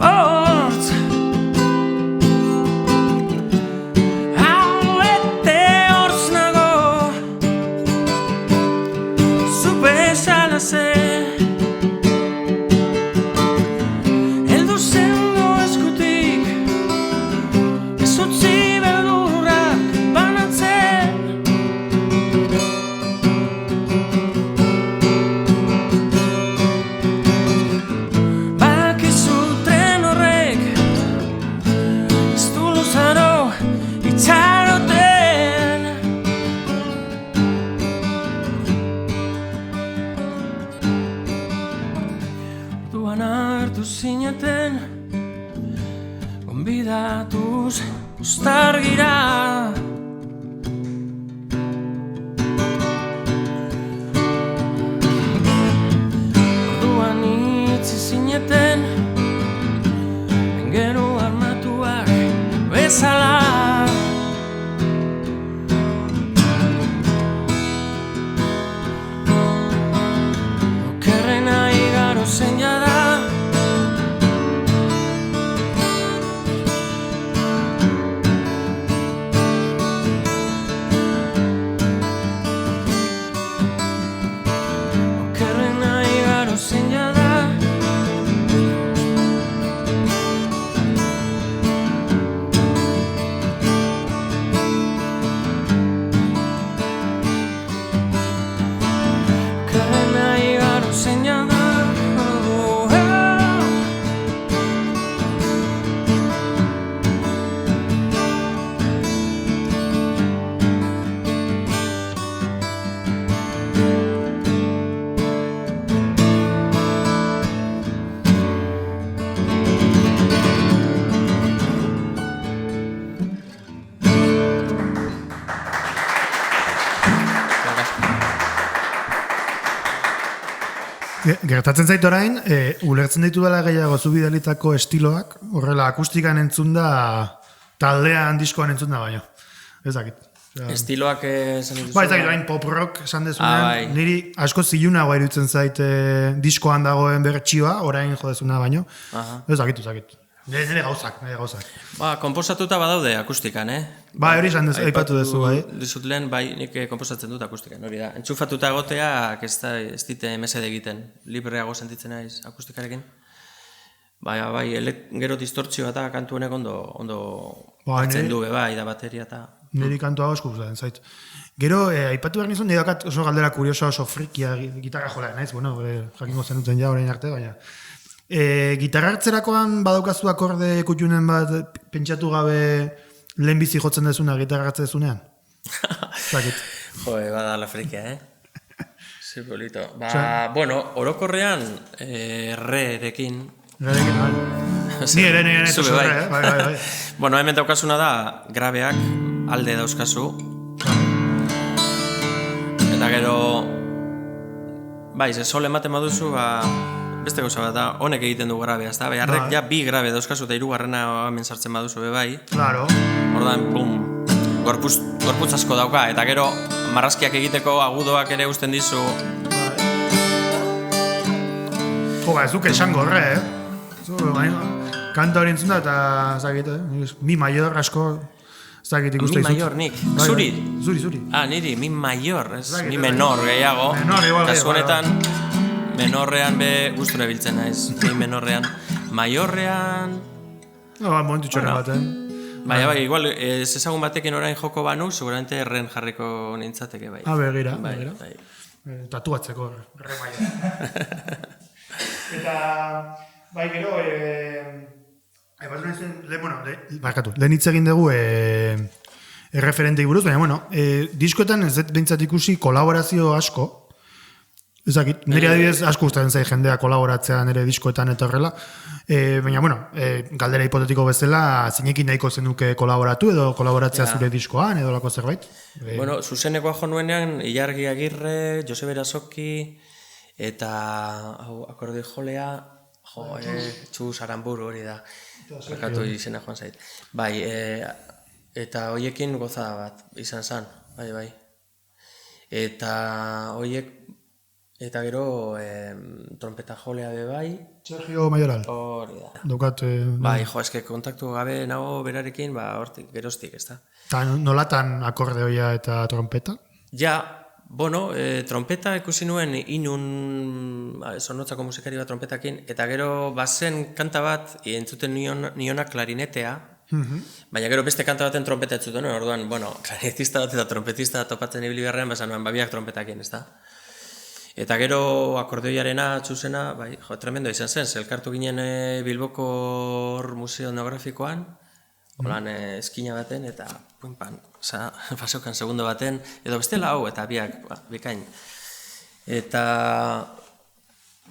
Hortz hauete hortz nago, zu bezala ze. Heldu zengo eskutik, ez utzi zineten, gonbidatuz ostargira. Orduan itzi zineten, aingeru armatuak bezala. Okerrena igaro zeina da, zeina da. Okerrena igaro zeina da. Gertatzen zait orain, ulertzen ditu dela gehiago zu bidalitako estiloak, horrela akustikan entzun da, taldean diskoan entzun da baino. Ez dakit. Estiloak esan dituzu. Ba, ez dakit, orain pop rock esan dezunean, niri asko zilunagoa iruditzen zait diskoan dagoen bertsioa, orain jodezuna baino. Ez dakit. Nire gauzak. Ba, konposatuta badaude akustikan, Ba, hori esan aipatu dezu, bai. Dizut lehen, bai, nik konposatzen dut akustikan, hori da. Entxufatuta egoteak ez dite mesede egiten, libreago sentitzen naiz akustikarekin. Bai, gero distortzioa eta kantu honek ondo hartzen du, bai, da bateria eta... Niri kantua asko gustatzen zait. Gero, aipatu behar nizun, nire dakat oso galdera kuriosa, oso frikia gitarra jola, naiz, bueno, jakingo zenuten ja orain arte, baina... Gitarra hartzerakoan badaukazu akorde kutxunen bat pentsatu gabe lehenbizi jotzen dezuna gitarra hartze dezunean? Zakit. Bada la frikia, Ze polito. Bueno, orokorrean, reerekin. Garekin, bai. Ni ere Zube, zure, bai. bai. Bueno, hemen daukasuna da, grabeak alde dauzkazu. Eta gero, bai, ze sol ematen baduzu, beste gauza bat da, honek egiten du grabea, ez da? Beharrek, ja, bi grabe dauzkazu eta hirugarrena hemen sartzen baduzu, bai. Claro. Ordan, bum, gorputz asko dauka, eta gero, marrazkiak egiteko agudoak ere uzten dizu. Ez duke esango horre, Kanta hori entzun da, eta zakit, mi mayor asko, zakit ikuste Mi izut. mayor, nik. Zuri? Zuri. Niri, mi mayor, ez, mi menor gehiago. Menor, igual Kasu gehiago. honetan, menorrean be gustura biltzen naiz, mi menorrean. Maiorrean... Momentu txorren baten. Bai, igual, ez ezagun batekin orain joko banu, seguramente erren jarriko nintzateke, bai. Begira. Bai. Tatuatzeko, remaia. Eta, bai, gero, lehen hitz egin dugu erreferentei buruz, baina, diskoetan ez dut behintzat ikusi kolaborazio asko. Ezakit, nire adibidez asko gustatzen zai jendea kolaboratzea nire diskoetan eta horrela. Baina, galdera hipotetiko bezala, zinekin nahiko zenuke kolaboratu edo kolaboratzea zure diskoan edo lako zerbait? Bueno, zuzenekoa jo nuenean, Ilargi Agirre, Josebe Erasoki, eta akordi jolea, Txus Aramburu hori da, akatu izena joan zait. Bai, eta hoiekin gozada bat izan zen, bai. Eta hoiek, eta gero trompeta jolea be bai. Sergio Mayoral. Hori da. Daukat... Bai, eske kontaktu gabe nago berarekin, hortik, geroztik, ez da. Eta nolatan akordeoia eta trompeta? Ja, bueno, trompeta ikusi nuen inun Zornotzako musikari bat trompetakin, eta gero bazen kanta bat entzuten niona klarinetea, baina gero beste kanta baten trompeta entzuten nuen, orduan, bueno, klarinetista bat eta trompetista topatzen ibili beharrean, basan nuen babiak trompetakin, ez da. Eta gero akordeoiarena txuzena, bai, tremendo izan zen, elkartu ginen Bilboko Museo Etnografikoan, holan eskina baten, eta puinpan, pasokan segundo baten, edo bestela hau, eta biak, bikain. Eta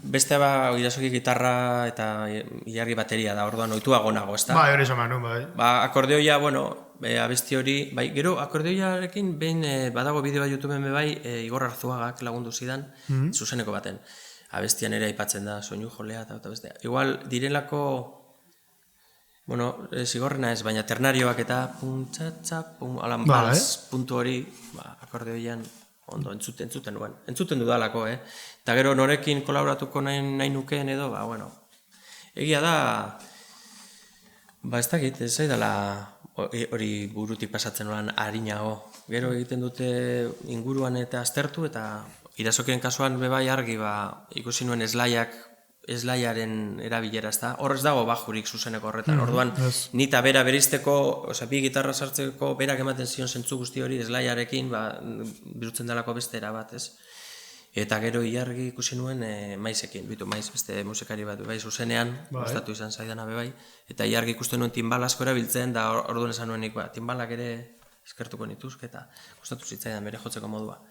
bestea Irasoki gitarra eta Ilargi bateria da, orduan ohituago nago, ez da? Bai, hori esan bai. Akordeoia, bueno, abesti hori, bai, gero akordeoiarekin behin badago bideoa YouTubeen bai Igor Arzuagak lagundu zidan, zuzeneko baten. Abestian ere aipatzen da, soinu jolea eta bestea. Igual, direlako, bueno, zigorrena ez, baina ternarioak eta alan balz puntu hori, akordeoian ondo entzuten nuen. Entzuten dudalako, Eta gero norekin kolaboratuko nahi nukeen edo, bueno, egia da, ez dakit, ez zaidala hori burutik pasatzen olan harinago. Gero egiten dute inguruan eta aztertu, eta Irasokien kasuan bebai argi ikusi nuen eslaiaren erabilera, ez da? Hor ez dago bajurik zuzeneko horretan, orduan nita bera berizteko, bi gitarra sartzeko berak ematen zion zentzu guzti hori eslaiarekin, birutzen delako beste erabat, ez? Eta gero Ilargi ikusi nuen Maizekin, Maiz beste musikari bat, zuzenean, gustatu izan zaidana bebai, eta Ilargi ikusten nuen timbal asko erabiltzen, da orduan esan nuenik, timbalak ere eskertuko nituzke, eta gustatu zitzaidan bere jotzeko modua.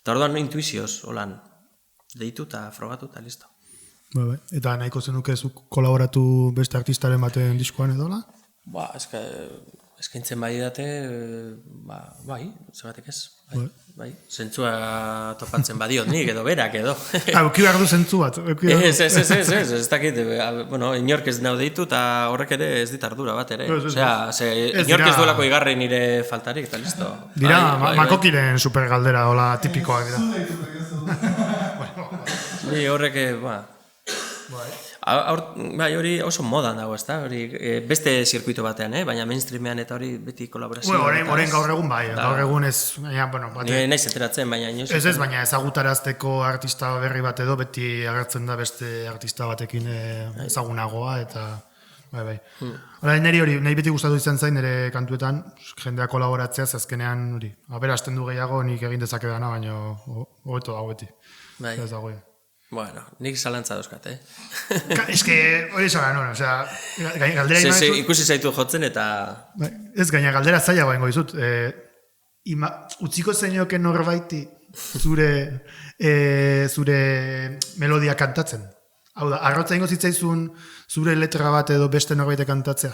Eta orduan intuizioz, holan, deitu eta frogatu eta listo. Eta nahiko zenuke zuk kolaboratu beste artistaren baten diskoan edola? Eskaintzen bai date, bai, zebatek ez, bai, zentzua topatzen badiot nik edo berak edo. Auki behar du zentzu bat. Ez dakit, inork ez nau deitu eta horrek ere ez dit ardura bat ere. Inork ez duelako igarri nire faltarik eta listo. Dira, Makokiren supergaldera, hola tipikoak dira. Horrek, bai, hori oso modan dago, ez da? Beste zirkuito batean, baina mainstreamean eta hori beti kolaborazioa. Horren gaur egun bai, gaur egun ez... Naiz enteratzen, baina inoz... Ez, baina ezagutarazteko artista berri bat edo beti agertzen da beste artista batekin ezagunagoa eta... Bai. Nahi beti gustatu izan zain nire kantuetan, jendea kolaboratzea, azkenean hori. Aberasten du gehiago nik egin dezake dana, baina hobeto dago beti. Bai. Bueno, nik zalantza dauzkat, Ez que, hori esan, galdera ikusi zaitu jotzen eta... Ez, gaina galdera zaila baino dizut. utziko zenioke norbaiti zure melodia kantatzen? Hau da, arrotza ingo zitzaizun zure letra bat edo beste norbaite kantatzea?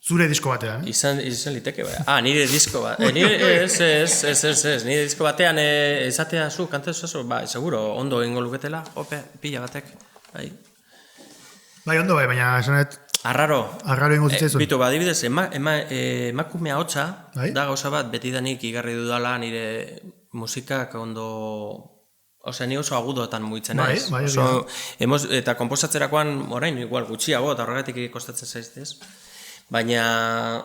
Zure disko batean, Izan liteke, nire disko bat. Ez, nire disko batean esatea zu, kantatzen zu, seguro, ondo egingo luketela, pila batek, bai. Bai, ondo baina esanet... Arraro ingo zitzaizun. Bitu, adibidez, emakume ahotsa, da gauza bat, betidanik igarri dudala nire musikak ondo... Osea, ni oso agudoetan mugitzen naiz. Eta konposatzerakoan, orain, igual gutxiago, eta horregatik kostatzen zaiztez. Baina,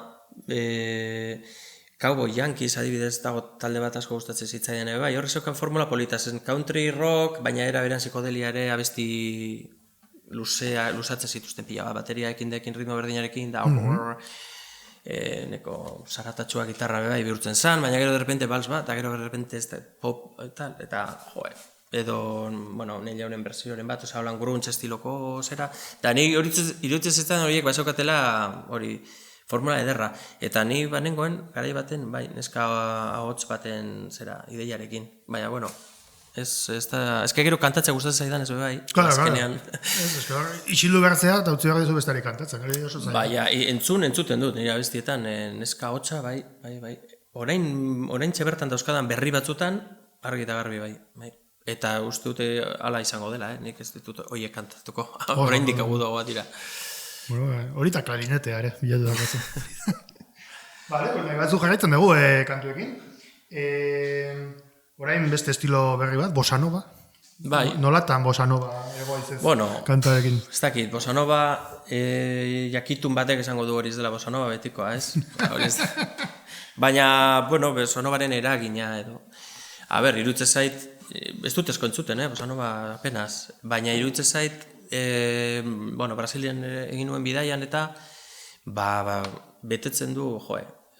Cowboy Yankees adibidez dago talde bat asko gustatzen zitzaidan bai, horrek zeukan formula polita, zen country rock, baina era beran psikodelia ere abesti luzatzen zituzten pila bat, bateriaekin dekin ritmo berdinarekin, da neko zaratatxua gitarra bai bihurtzen zan, baina gero derrepente bals bat, eta gero derrepente pop eta edo, nire honen bersioren bat, oza, holan grunge estiloko zera, eta ni iruditzen zitzen horiek baizokatela hori formula ederra, eta ni banengoen garai baten, bai, neska ahots baten zera ideiarekin, baina, ez que gero kantatzea gustatzen zaidan ez bai, azkenean. Isildu behartzea eta utzi behar dizu bestari kantatzen, gari oso zaila. Baina, entzuten dut, nire abestietan, neska ahotsa, bai, orain txebertan dauzkadan berri batzutan, argi eta garbi, bai. Eta uste dute ala izango dela, nik ez ditut horiek kantatuko, orain dik agudoa bat dira. Horita klarinetea ere, bilatu dakazu. Bale, batzu jarraitzen dugu kantuekin. Orain beste estilo berri bat, bossa nova. Bai. Nolatan bossa nova egoitzez kantarekin? Ez dakit, bossa nova jakitun batek esango du hori ez dela bossa nova betikoa, ez? Baina, bossa novaren eragina edo. Iruditze zait, ez dut esko entzuten, bossa nova apenas, baina iruditze zait, Brasilian egin nuen bidaian eta betetzen du,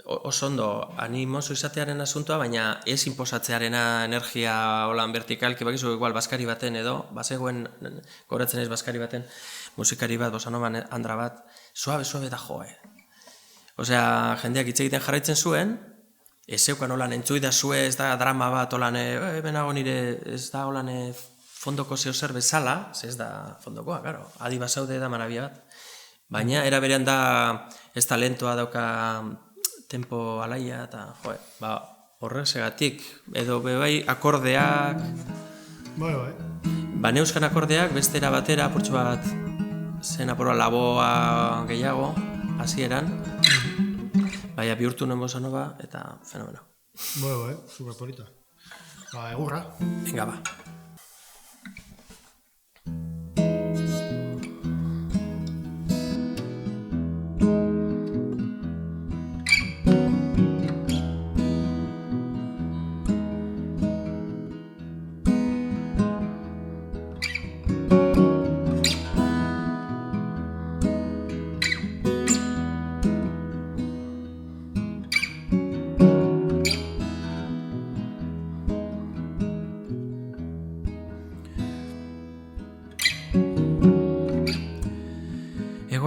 oso ondo animoso izatearen asuntoa, baina ez inposatzearena energia holan vertikalki, bakizu igual baskari baten edo, bazegoen, goratzen ez baskari baten, musikari bat, bossa nova andra bat, suabe da Osea, jendeak hitz egiten jarraitzen zuen, ez zeukan holan entzuida zue, ez da drama bat holan, benago nire, ez da holan fondoko zeo zer bezala, ez da fondokoa, claro, adi basaude da marabia bat. Baina, era berean da, ez talentoa dauka tempo alaia, eta, horrek segatik, edo bebai akordeak, neuzkan akordeak, bestera batera, apurtxo bat, zen apurra laboa gehiago, hasieran, baina bihurtu nuen bossa nova, eta fenomeno. Super polita. Egurra. Venga,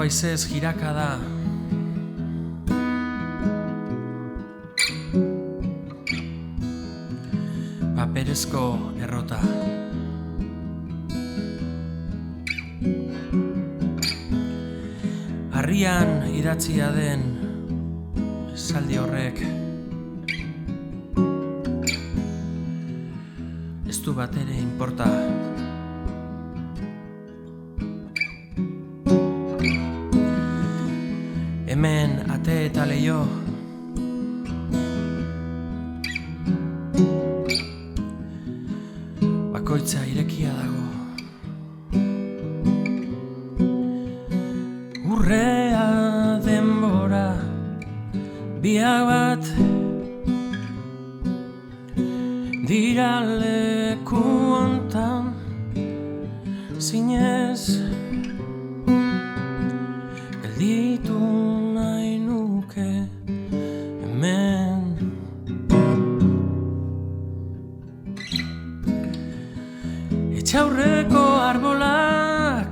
Haizez jiraka da paperezko errota harrian idatzia den esaldi horrek ez du batere inporta hemen ate eta leio bakoitza irekia dago urrea denbora biak bat dira leku hontan zinez gelditu nahi nuke hemen etxaurreko arbolak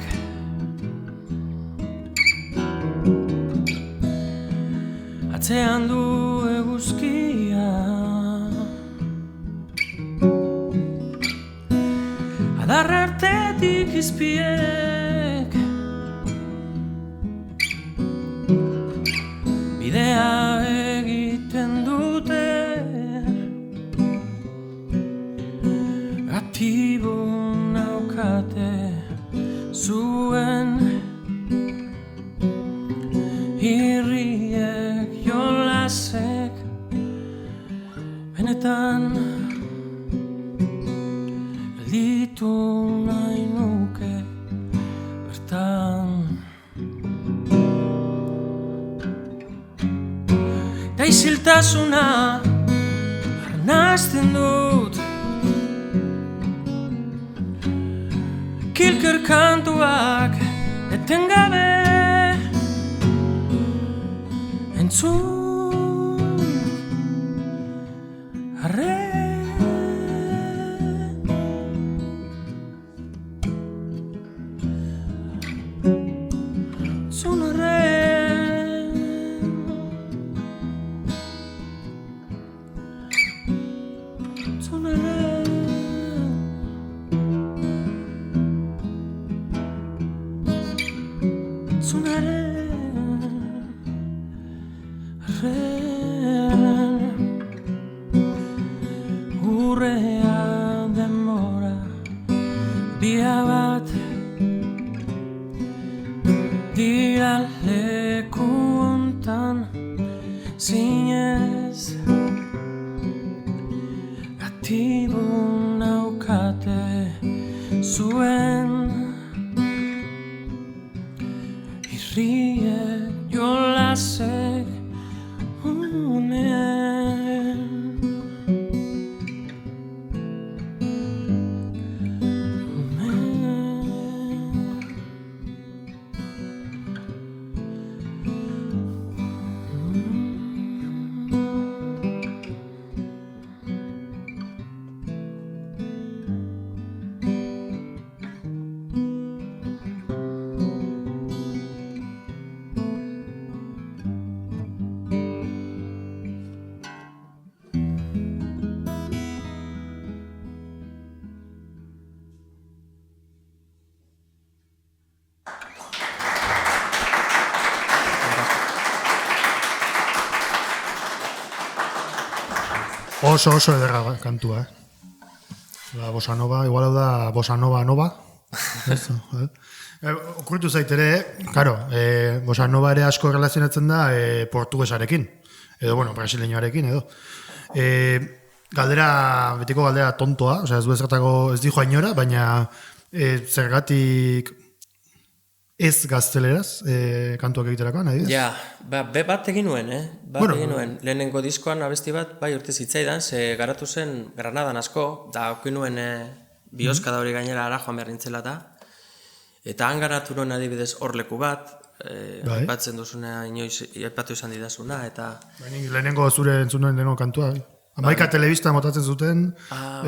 atzean du izpiek bidea egiten dute aktibo naukate zuen irriek jolasek benetan gelditu nahi nuke bertan da isiltasuna arnazten dut kilker kantuak etengabe entzun arren entzun arren entzun arren entzun arren urrea demora bia bat dira leku hontan zinez aktibo naukate zuen irriek jolasek Oso ederra kantua, La bossa nova, igual hau da bossa nova. Okurritu zaitere, claro, bossa nova ere asko relazionatzen da portugesarekin, edo, bueno, brasileñoarekin, edo. Betiko galdera tontoa, osea, ez du ezertako, ez dijo ainora, baina zergatik ez gazteleraz kantuak egiterakoan, nahi? Ja, bat egin nuen, egin nuen. Lehenengo diskoan abesti bat, bai urte zitzaidan, ze garatu zen Granadan asko, da okin nuen bihozkada hori gainera ara joan behar nintzela da. Eta han garatu nuen adibidez horleku bat, aipatzen duzuna, inoiz aipatu izan didazuna, eta... Lehenengo zure entzun nuen lehenengo kantua, Amaika telebista motatzen zuten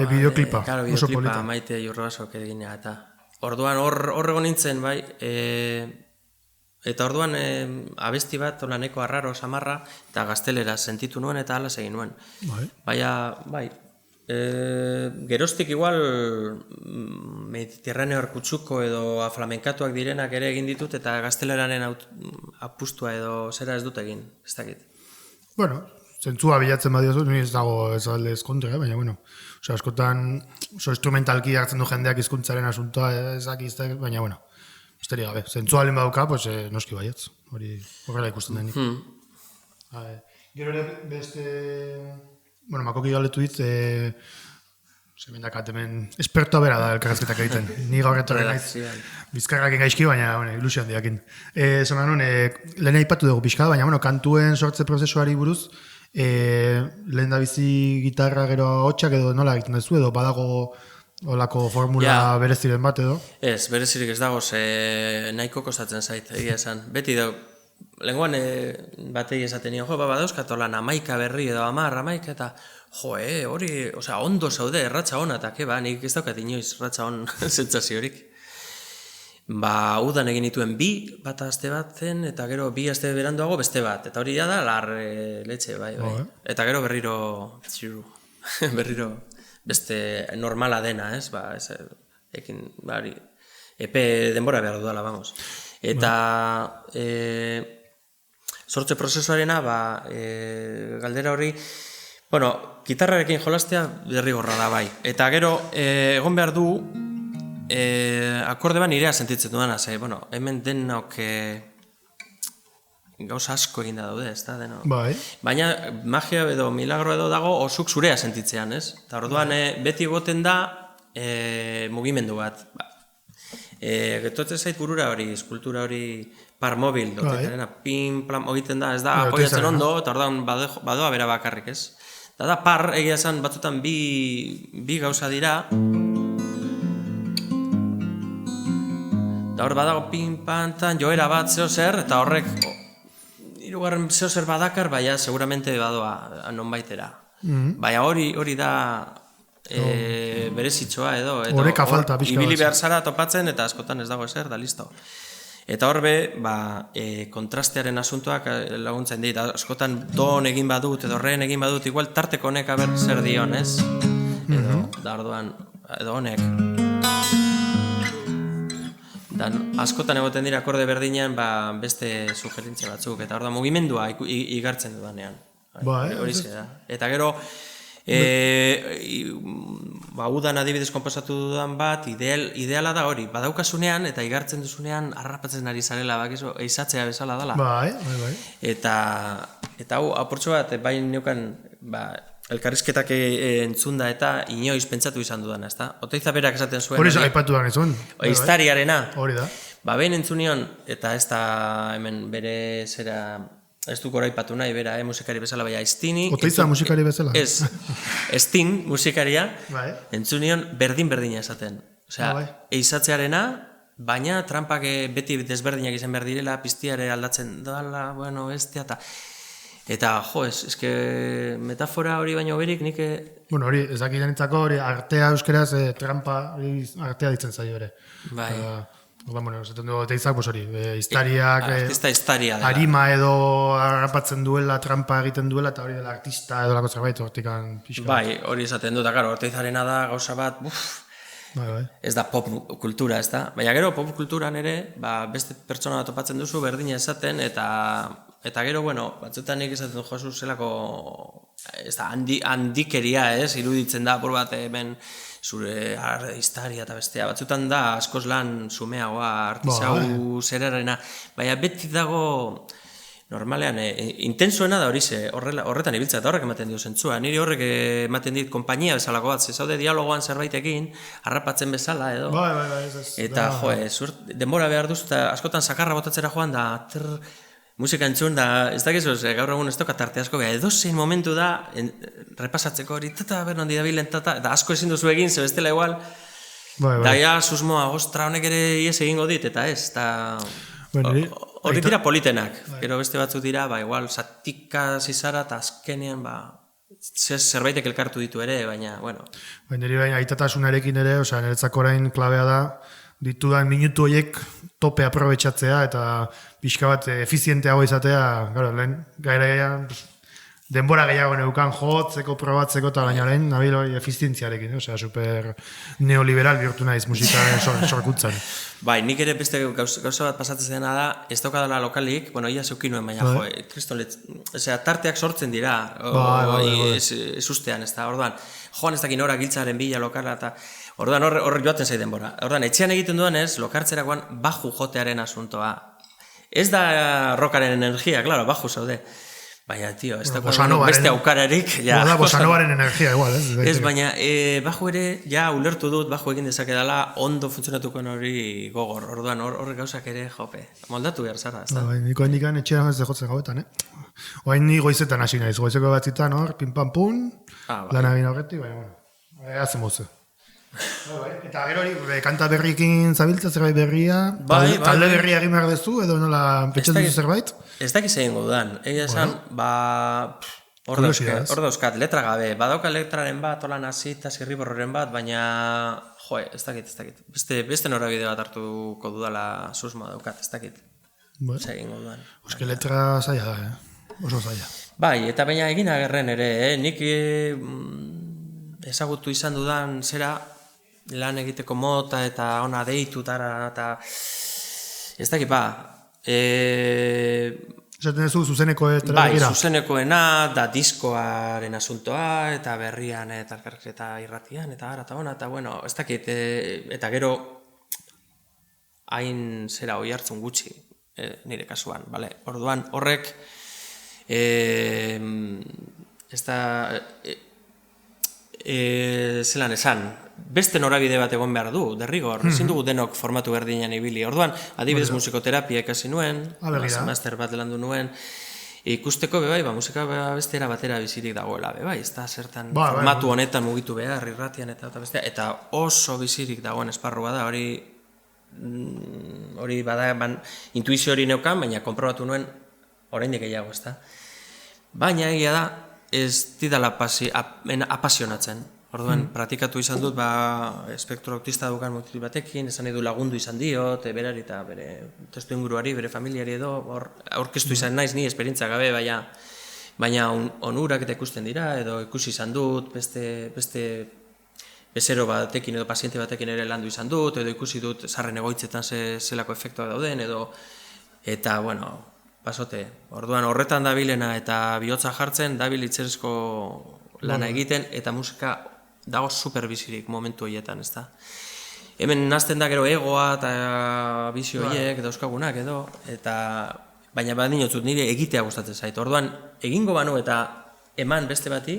bideoklipa, claro, oso polita. Bideoklipa, Maite Jurrebasok egina, eta... Orduan hor egon nintzen, bai, eta orduan abesti bat, neko arraro, samarra, eta gaztelera sentitu nuen eta alas egin nuen. Bai, geroztik igual Mediterraneo arkutsuko edo aflamenkatuak direnak ere egin ditut, eta gazteleraren apustua edo zera ez dut egin, ez dakit. Bueno, zentzua bilatzen badiozu, ni ez dago ez aldez kontra, baina, bueno, osea, askotan oso instrumentalki hartzen du jendeak hizkuntzaren asuntoa ezakiztek, baina, bueno, misteri gabe. Zentzua alin badauka, pues, noski baietz, hori horrela ikusten denik. Gero ere beste, bueno, Makoki galetu dit, zemendakat hemen espertoa bera da elkarrezketak egiten. Ni gaur etorren naiz bizkarrak gaizki, baina, bueno, ilusio handiakin. Zona nun, lehen aipatu dugu pixka, baina, bueno, kantuen sortze prozesuari buruz, lehen da bizi gitarra gero hotxak edo nola egiten duzu edo badago olako formula bereziren bat edo? Ez, berezirik ez dago, nahiko kostatzen zait, egia esan. Beti da, lenguan batei esaten nio, badauzkatolan 11 berri edo 10 eta hori, osea, ondo zaude, erratza hona, eta keba, nik ez daukat inoiz erratza hon sentsaziorik. Udan egin dituen 2 bat aste batzen, eta gero 2 aste beranduago beste bat, eta hori da lar letxe, bai. Eta gero berriro beste normala dena, ez, ekin, epe denbora behar dudala, vamos. Eta sortze prozesuarena, galdera hori, bueno, gitarrarekin jolastea derrigorra da bai. Eta gero, egon behar du, akorde bat nirea sentitzen duana, bueno, hemen denok gauza asko egin da daude, ez da, deno. Bai. Baina magia edo milagro edo dago osuk zurea sentitzean, ez? Eta orduan beti egoten da mugimendu bat. Getotzen zait burura hori, eskultura hori par mobil, dotetarena, pin, plan, egiten da, ez da, apoiatzen ondo, eta orduan badoa bera bakarrik, ez? Da par, egia esan, batzutan bi gauza dira, eta hor badago pin, pantan, joera bat, zeo zer, eta horrek, hirugarren zeo zer badakar, baina seguramente badoa nonbaitera. Baina hori da berezitxoa edo, Oreka falta, pixka ibili bat. behar zara topatzen, eta askotan ez dago ezer, da listo. Eta horbe, kontrastearen asuntoak laguntzen dit, askotan don egin badut, edo ren egin badut, igual tarteko honek aber zer dion, ez? Edo, da orduan, edo honek. Dan, askotan egoten dira akorde berdinean beste sugerentzia batzuk, eta orduan mugimendua igartzen dudanean. Hori da. Eta gero, udan adibidez konposatu dudan bat, ideala da hori, badaukasunean eta igartzen duzunean harrapatzen ari zarela, eizatzea bezala dela. Bai. Eta hau, apurtxo bat, bai neukan, elkarrizketak entzunda eta inoiz pentsatu izan dudan, ezta? Oteiza berak esaten zuen. Hori aipatu da gizun. Ehiztariarena. Hori da. Behin entzunion, eta ez da hemen bere zera, ez duk oraipatu nahi, bera musikari bezala, baina Aiztini. Oteiza musikari bezala? Ez, Aiztin musikaria, entzunion berdin-berdina esaten. Osea, ehizatzearena, baina trampak beti desberdinak izan behar direla, piztiare aldatzen dala, bueno, bestia, eta, eske metafora hori baino berik, nik... Bueno, hori, ezakiten itzako, hori artea euskeraz, trampa, artea ditzen zaio ere. Bai. Bueno, zaten dugu teizak, hori, iztariak, artista iztaria dela. Arima edo harrapatzen duela, trampa egiten duela, eta hori dela artista edo lako zerbait, hortikan pixka. Bai, hori esaten dut, karo, teizarena da gauza bat, ez da pop kultura, ez da? Baina gero, pop kulturan ere, beste pertsona bat topatzen duzu, berdina esaten, eta gero, bueno, batzutan nik esaten du Josu zelako, ez da, handikeria, ez, iruditzen da, apur bat hemen zure historia eta bestea, batzutan da askoz lan sumeagoa, artisau zerarena, baina beti dago, normalean, intensoena da horize, horretan ibiltza, eta horrek ematen dio zentzua, niri horrek ematen dit konpainia bezalako bat, zaude dialogoan zerbaitekin, harrapatzen bezala edo, eta denbora behar duz, eta askotan sakarra botatzera joan da, musika entzun da, ez dakizu, gaur egun ez toka tarte asko, edo zein momentu da, repasatzeko hori, ber nondi dabilen, eta asko ezin duzu egin, ze bestela igual, da ja susmoa, ostra, honek ere ies egingo dit, eta ez, eta hori dira politenak, gero beste batzuk dira, igual, satika zizara, eta azkenean, zerbaitek elkartu ditu ere, baina, bueno. Baina aitatasunarekin ere, niretzako orain klabea da, ditudan minutu horiek tope aprobetxatzea eta pixka bat efizienteago izatea, lehen gaira denbora gehiago neukan jotzeko, probatzeko eta baina lehen nabil efizientziarekin, super neoliberal bihurtu naiz musikaren sorkutzan. Bai, nik ere beste gauza bat pasatzen dena da, ez daukadala lokalik, bueno, ia zeukin nuen, baina kristolet, tarteak sortzen dira, ez ustean, ez da, orduan, joan ez dakin ora giltzaren bila lokala eta orduan hor joaten zai denbora. Orduan, etxean egiten duen ez, lokartzerakoan baju jotearen asuntoa. Ez da rockaren energia, claro, baju zaude. Baina, tio, ez da beste aukararik. Da, bosanovaren energia, igual, ez? Ez, baina, baju ere, ja, ulertu dut, baju egin dezakedala, ondo funtzionatuko hori gogor. Orduan, hor gauzak ere, jope, moldatu behar zara, ez da? Niko hendikan etxean ez dejotzen gauetan, Oain ni goizetan hasi naiz, goizeko batzitan, pin-pam-pun, lan egin horretik, baina, bueno, hazen mozu. Eta gero hori, kanta berrikin zabiltza zerbait berria, talde berria egin behar dezu, edo nola petxatu zerbait? Ez dakiz egingo dudan, egia esan, hor dauzkat, letra gabe, badauka letraren bat, holan azita, zirriborroren bat, baina, ez dakit, beste norabide bat hartuko dudala susmoa daukat, ez dakit, ez egingo dudan. Euske letra zaila da, oso zaila. Bai, eta baina egin agerren ere, nik ezagutu izan dudan zera, lan egiteko mota eta ona deitutara eta ez dakit ba. Esaten duzu zuzeneko Bai, zuzenekoena, da diskoaren asuntoa, eta berrian, eta irratian, eta gara, eta ona, eta bueno, ez dakit, eta gero hain zera hoi hartzun gutxi, nire kasuan, bale? Orduan, horrek, ez da, zelan esan, beste norabide bat egon behar du, derrigor, ezin dugu denok formatu berdinean ibili. Orduan, adibidez musikoterapia ikasi nuen, master bat landu nuen, ikusteko bebai, musika beste era batera bizirik dagoela, bebai, ez da zertan formatu honetan mugitu behar, irratian eta bestea, eta oso bizirik dagoen esparrua da, hori bada, intuizio hori neukan, baina konprobatu nuen oraindik gehiago, ez da. Baina egia da, ez didala apasionatzen. Orduan, praktikatu izan dut, espektro autista dukan motil batekin, esan edu lagundu izan diot, berari eta bere testu inguruari, bere familiari edo, aurkeztu izan naiz ni esperientzia gabe, baina onurak eta ikusten dira, edo ikusi izan dut, beste bezero batekin edo paziente batekin ere landu izan dut, edo ikusi dut sarren egoitzetan zelako efektua dauden, eta, bueno, pasote, orduan horretan dabilena eta bihotza jartzen, dabil itzerezko lana egiten, eta musika dago superbizirik momentu horietan, ez da. Hemen nazten da gero egoa eta bizio horiek dauzkagunak edo, baina badinotzut nire egitea gustatzen zait. Orduan, egingo banu eta eman beste bati,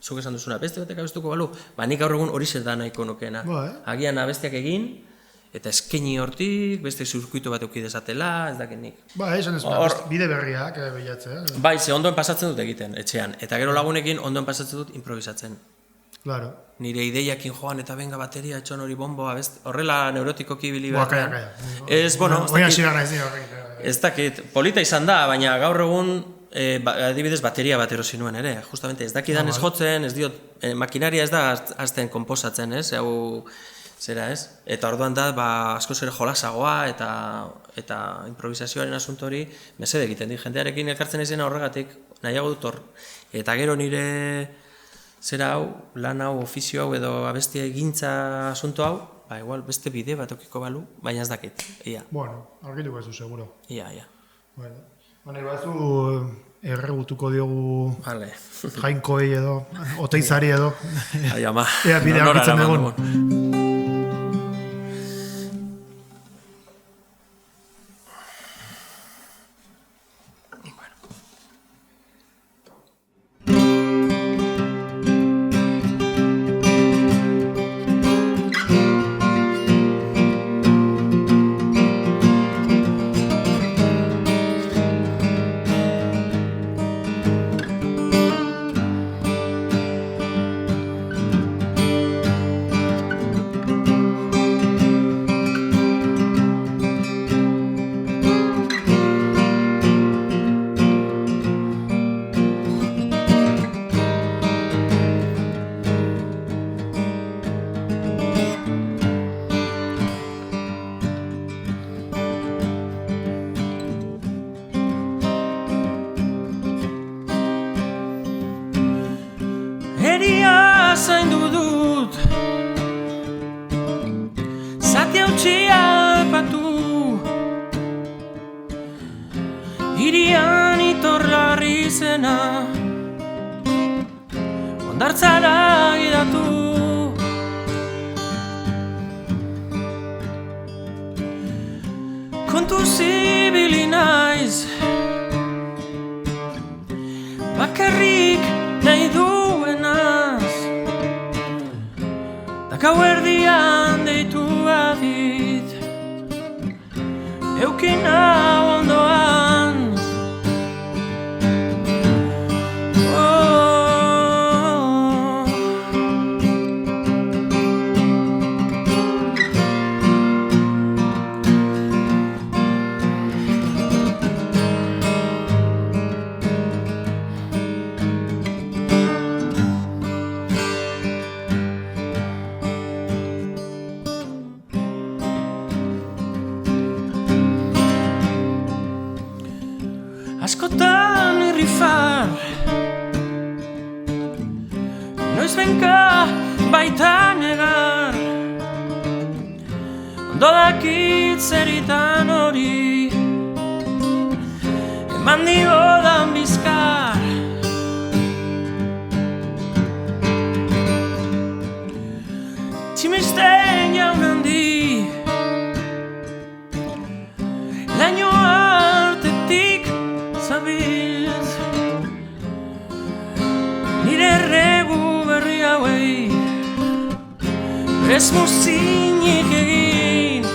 zuk esan duzuna, beste batek abestuko balu, nik gaur egun hori zer da nahiko nukeena. Agian abestiak egin, eta eskeni hortik, beste zirkuito bat eukidezatela, ez dakit nik. Esan ez, bide berriak bilatzea. Bai, ze ondoen pasatzen dut egiten, etxean. Eta gero lagunekin ondoen pasatzen dut improvisatzen. Claro. Nire ideiakin joan eta benga bateria, etxon hori bomboa, horrela neurotikoki bili behar. Ez, bueno, ez dakit, polita izan da, baina gaur egun, adibidez, bateria bat erosi nuen ere. Justamente ez dakidan ez jotzen, ez diot, makinaria ez da azten komposatzen, ez, hau zera ez. Eta orduan da, askoz ere jolasagoa eta improvisazioaren asunto hori mesede egiten di. Jendearekin elkartzen izena horregatik, nahiago dut hor. Eta gero nire zera hau, lan hau, ofizio hau edo abestia egintza asunto hau, igual beste bide bat okiko balu, baina ez dakit, ia. Bueno, argituko ez du, seguro. Ia. Baina, bazu erregutuko diogu Jainkoei edo, Oteizari edo. Ai, ama, bide aurkitzen dugun. zaindu dut zati hautsia epatu hirian itorlarri zena ondartzara gidatu kontu zibili naiz bakarrik nahi duenaz Gauerdian deitu adit Eukina ondoan askotan irrifar noiz benka baita negar ondo dakit zeritan hori eman diodan bizkar tximisten jaun handi laino artetik zabiltz nire erregu berri hauei ez muzinik egin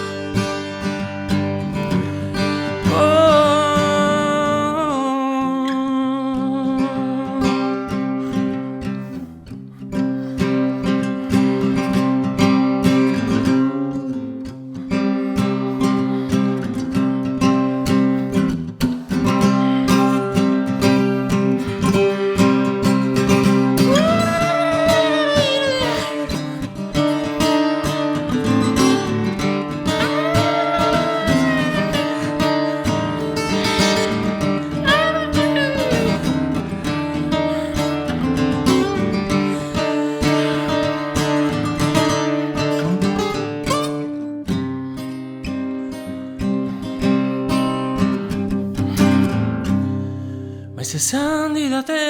esan didate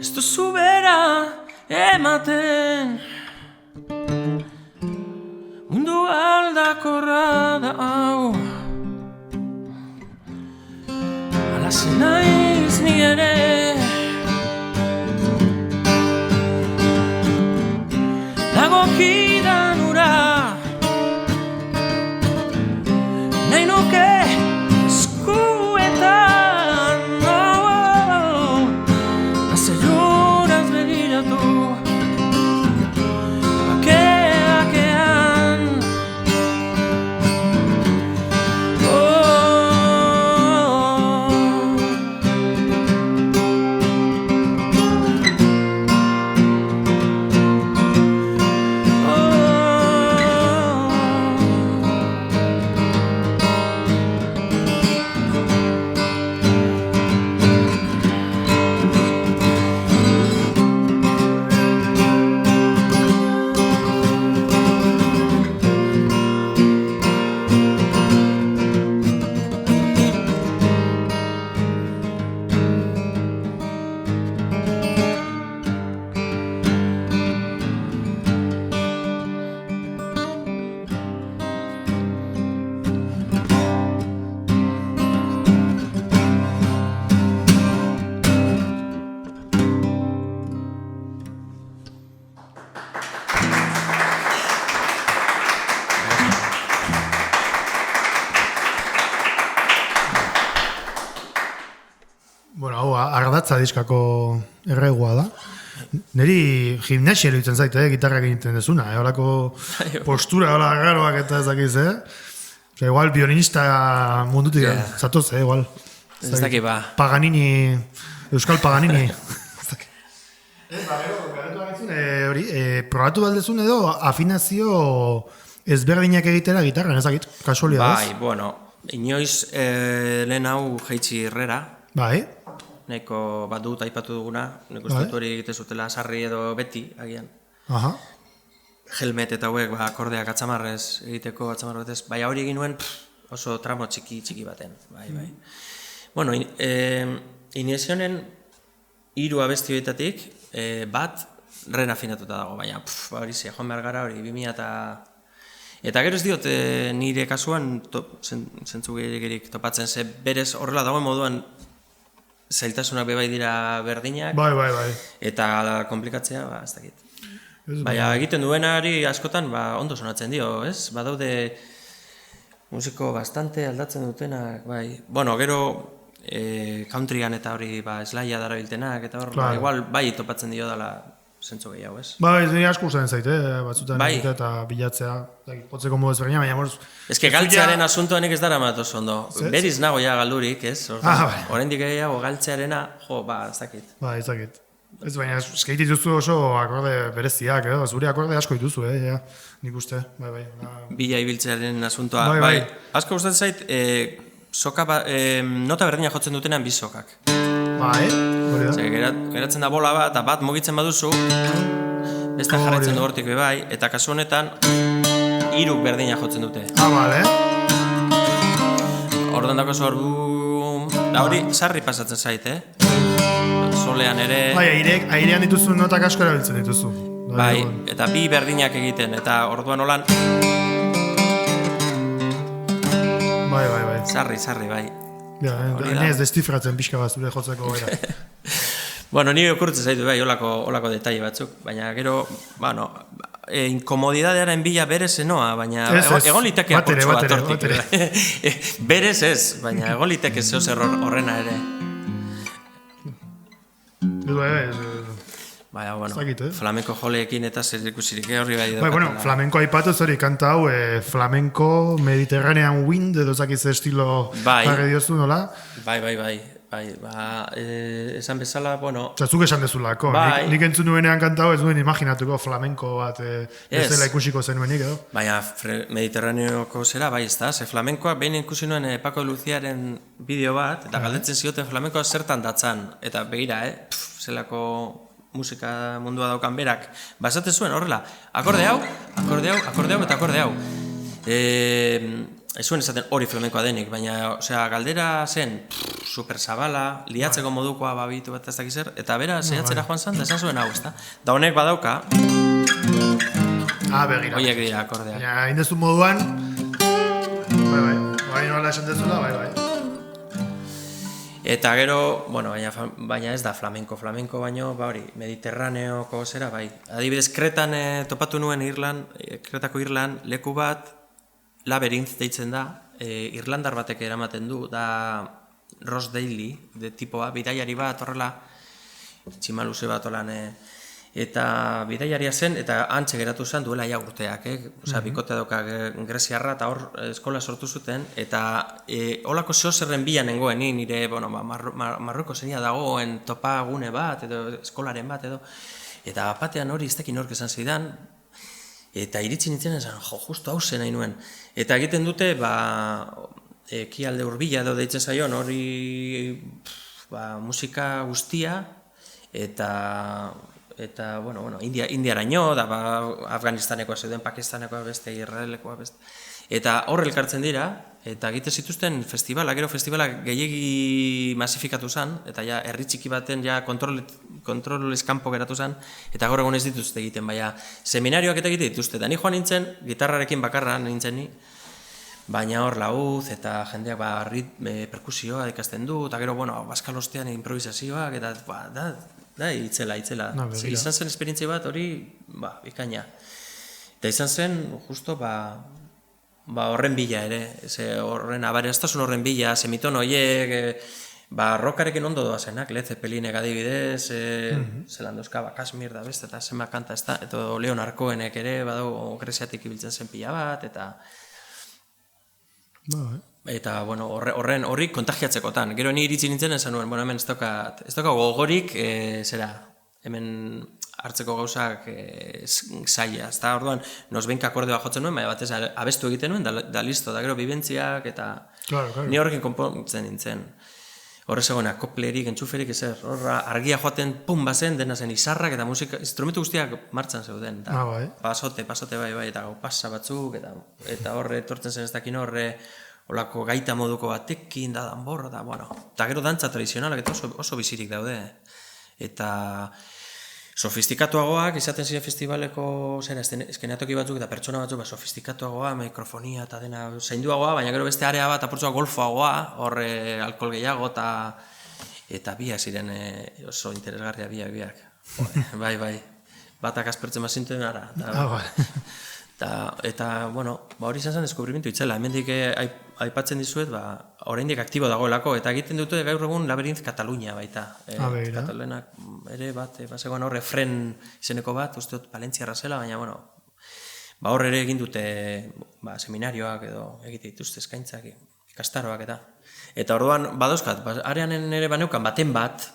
ez duzu bera ematen mundu aldakorra da hau alazen naiz ni ere dagokidan ura nahi nuke Ardatza diskako erregua da. Neri gimnasia iruditzen zaite, gitarrak egiten dezuna. Holako postura, hola garoak eta ez dakiz, igual violinista mundutik zatoz, igual. Ez daki ba. Paganini, Euskal Paganini. Probatu baldezun edo afinazio ezberdinak egitera gitarran, ez dakit, kasualia. Bai, bueno, inoiz lehen hau jaitsi herrera. Bai. Neko bat dut aipatu duguna, neko estatu hori egite zutela sarri edo beti, agian. Aha. Helmet eta hauek, akordeak atzamarrez egiteko atzamarrez batez. Baina hori egin nuen oso tramo txiki baten. Bai. Bueno, Inezionen 3 abesti horietatik bat ren afinatuta dago, baina hori ze, joan behar gara hori 2000 eta gero ez diot nire kasuan zentzu gehiagirik topatzen, ze berez horrela dagoen moduan zailtasunak bebai dira berdinak. Bai. Eta komplikatzea, ez dakit. Baina egiten duenari askotan ondo sonatzen dio, ez? Badaude musiko bastante aldatzen dutenak, bai. Bueno, gero countryan eta hori slaia darabiltenak, eta hor, igual bai topatzen dio dela zentzu gehiago, ez? Bai, ez asko usain zaite, batzutan egitea eta bilatzea, potzeko modu ezberdina, baina morz... Ez que galtzearen asuntoanik ez dara matoz ondo. Beriz nago ja galdurik, ez? Oraindik gehiago galtzearena, ez dakit. Ba, ez dakit. Ez baina, eskeiti duzu oso akorde bereziak, zure akorde asko dituzu, nik uste, bai. Bila ibiltzearen asuntoa, bai. Asko gustatzen zait, nota berdina jotzen dutenean 2 sokak. Bai, hori da. Geratzen da bola bat, eta bat mugitzen baduzu, Beste jarraitzen du hortik bai, eta kasu honetan, hiruk berdina jotzen dute. Bale. Ordan dakoz ordu... Da hori, sarri pasatzen zait, Solean ere... Bai, airean dituzu notak asko erabiltzen dituzu. Bai, eta bi berdinak egiten, eta orduan holan... Bai. Sarri, bai. Ja, ez destifratzen pixka bat zure jotzeko gara. Bueno, nire okurtzen zaitu bai, holako detalle batzuk, baina gero, bueno, inkomodidadearen bila berez enoa, baina egon liteke apurtxo bat hortik. Berez ez, baina egon liteke zehoz horrena ere. Baina, bueno, flamenko joleekin eta zer ikusirik horri bai dut. Bueno, flamenko aipatu zori kanta hau, flamenko Mediterranean wind edo zakiz estilo jarri diozu, nola? Bai, esan bezala, bueno... Zuk esan dezulako, nik entzun nuenean kanta hau ez duen imaginatuko flamenko bat bezala ikusiko zenuenik edo. Baina Mediterraneoko zera, bai ez da, ze flamenkoa behin ikusi nuen Paco Luciaren bideo bat, eta galdetzen zioten flamenkoa zertan datzan, eta begira, zelako musika mundua daukan berak, basate zuen horrela, akorde hau, eta akorde hau. Ez zuen esaten hori flamenkoa denik, baina galdera zen super zabala, liatzeko modukoa babitu bat ez dakizer, eta bera zehatzera joan zen, da esan zuen hau, ezta? Da honek badauka, begira. Oiek dira akordeak. Baina, indezu moduan, bai, nola esan dezula, bai. Eta gero, bueno, baina ez da flamenko baino, hori, Mediterraneoko zera, bai. Adibidez, Kretan topatu nuen Kretako Irlan, leku bat, Labyrinth deitzen da, Irlandar batek eramaten du, da Ross Daly, de tipoa, bidaiari bat, horrela, txima luze bat olan, eta bidaiaria zen, eta antxe geratu zen duela ja urteak, bikotea dauka greziarra, eta hor eskola sortu zuten, eta holako zerren bila nengoen, nire, Marrueko zenia dagoen topa gune bat, edo eskolaren bat, edo, eta batean hori iztekin hork esan zidan, eta iritsi nintzen esan, justu hau zen nahi nuen. Eta egiten dute, ekialde hurbila edo deitzen zaion, hori musika guztia, eta Indiaraino, da Afganistanekoa zeuden, Pakistanekoa beste, Israelekoa beste. Eta hor elkartzen dira, eta egite zituzten festivalak, gero festivalak gehiegi masifikatu zen, eta ja herri txiki baten ja kontrolez kanpo geratu zen, eta gaur egun ez dituzte egiten, baina seminarioak eta egite dituzte. Eta ni joan nintzen, gitarrarekin bakarra nintzen ni, baina hor lauz, eta jendeak perkusioa ikasten du, eta gero, baskalostean improvisazioak, eta itzela. Izan zen esperientzia bat hori, bikaina. Eta izan zen, justo, horren bila ere, horren abariaztasun horren bila, semiton horiek, rokarekin ondo doazenak, Led Zeppelinek adibidez, zelan dauzka, Kashmir da beste, eta zema kanta ez da, eta Leon Arkoenek ere, badago Greziatik ibiltzen zen pila bat, eta horri kontagiatzekotan. Gero ni iritsi nintzen esan nuen, hemen ez dauka gogorik, hemen hartzeko gauzak zaila. Eta orduan, nosbenka akordeoa jotzen nuen, baina batez abestu egiten nuen, da listo, da gero bibentziak, eta ni horrekin konpontzen nintzen. Horrez egon, akoplerik, entxuferik, horra argia joaten pum bazen, dena zen izarrak eta musika, instrumentu guztiak martxan zeuden. Pasote bai, eta gau pasa batzuk, eta horre etortzen zen ez dakin horre, olako gaita moduko batekin, da danbor, eta gero dantza tradizionalak eta oso bizirik daude. Eta sofistikatuagoak, izaten ziren festivaleko eskenatoki batzuk eta pertsona batzuk sofistikatuagoa, mikrofonia eta dena zainduagoa, baina gero beste area bat apurtzoa golfoagoa, horre alkohol gehiago eta biak ziren oso interesgarria biak. Bai, batak aspertzen bazintuen ara. Eta, hori izan zen deskubrimentu itzela. Hemendik aipatzen dizuet, oraindik aktibo dagoelako, eta egiten dute gaur egun Labyrinth Katalunia baita. Katalonak ere bat, bazegoen horre Fren izeneko bat, uste dut Valentziarra zela, baina, horre ere egin dute seminarioak edo egite dituzte eskaintzak, ikastaroak eta. Eta orduan, badauzkat, areanen ere baneukan baten bat,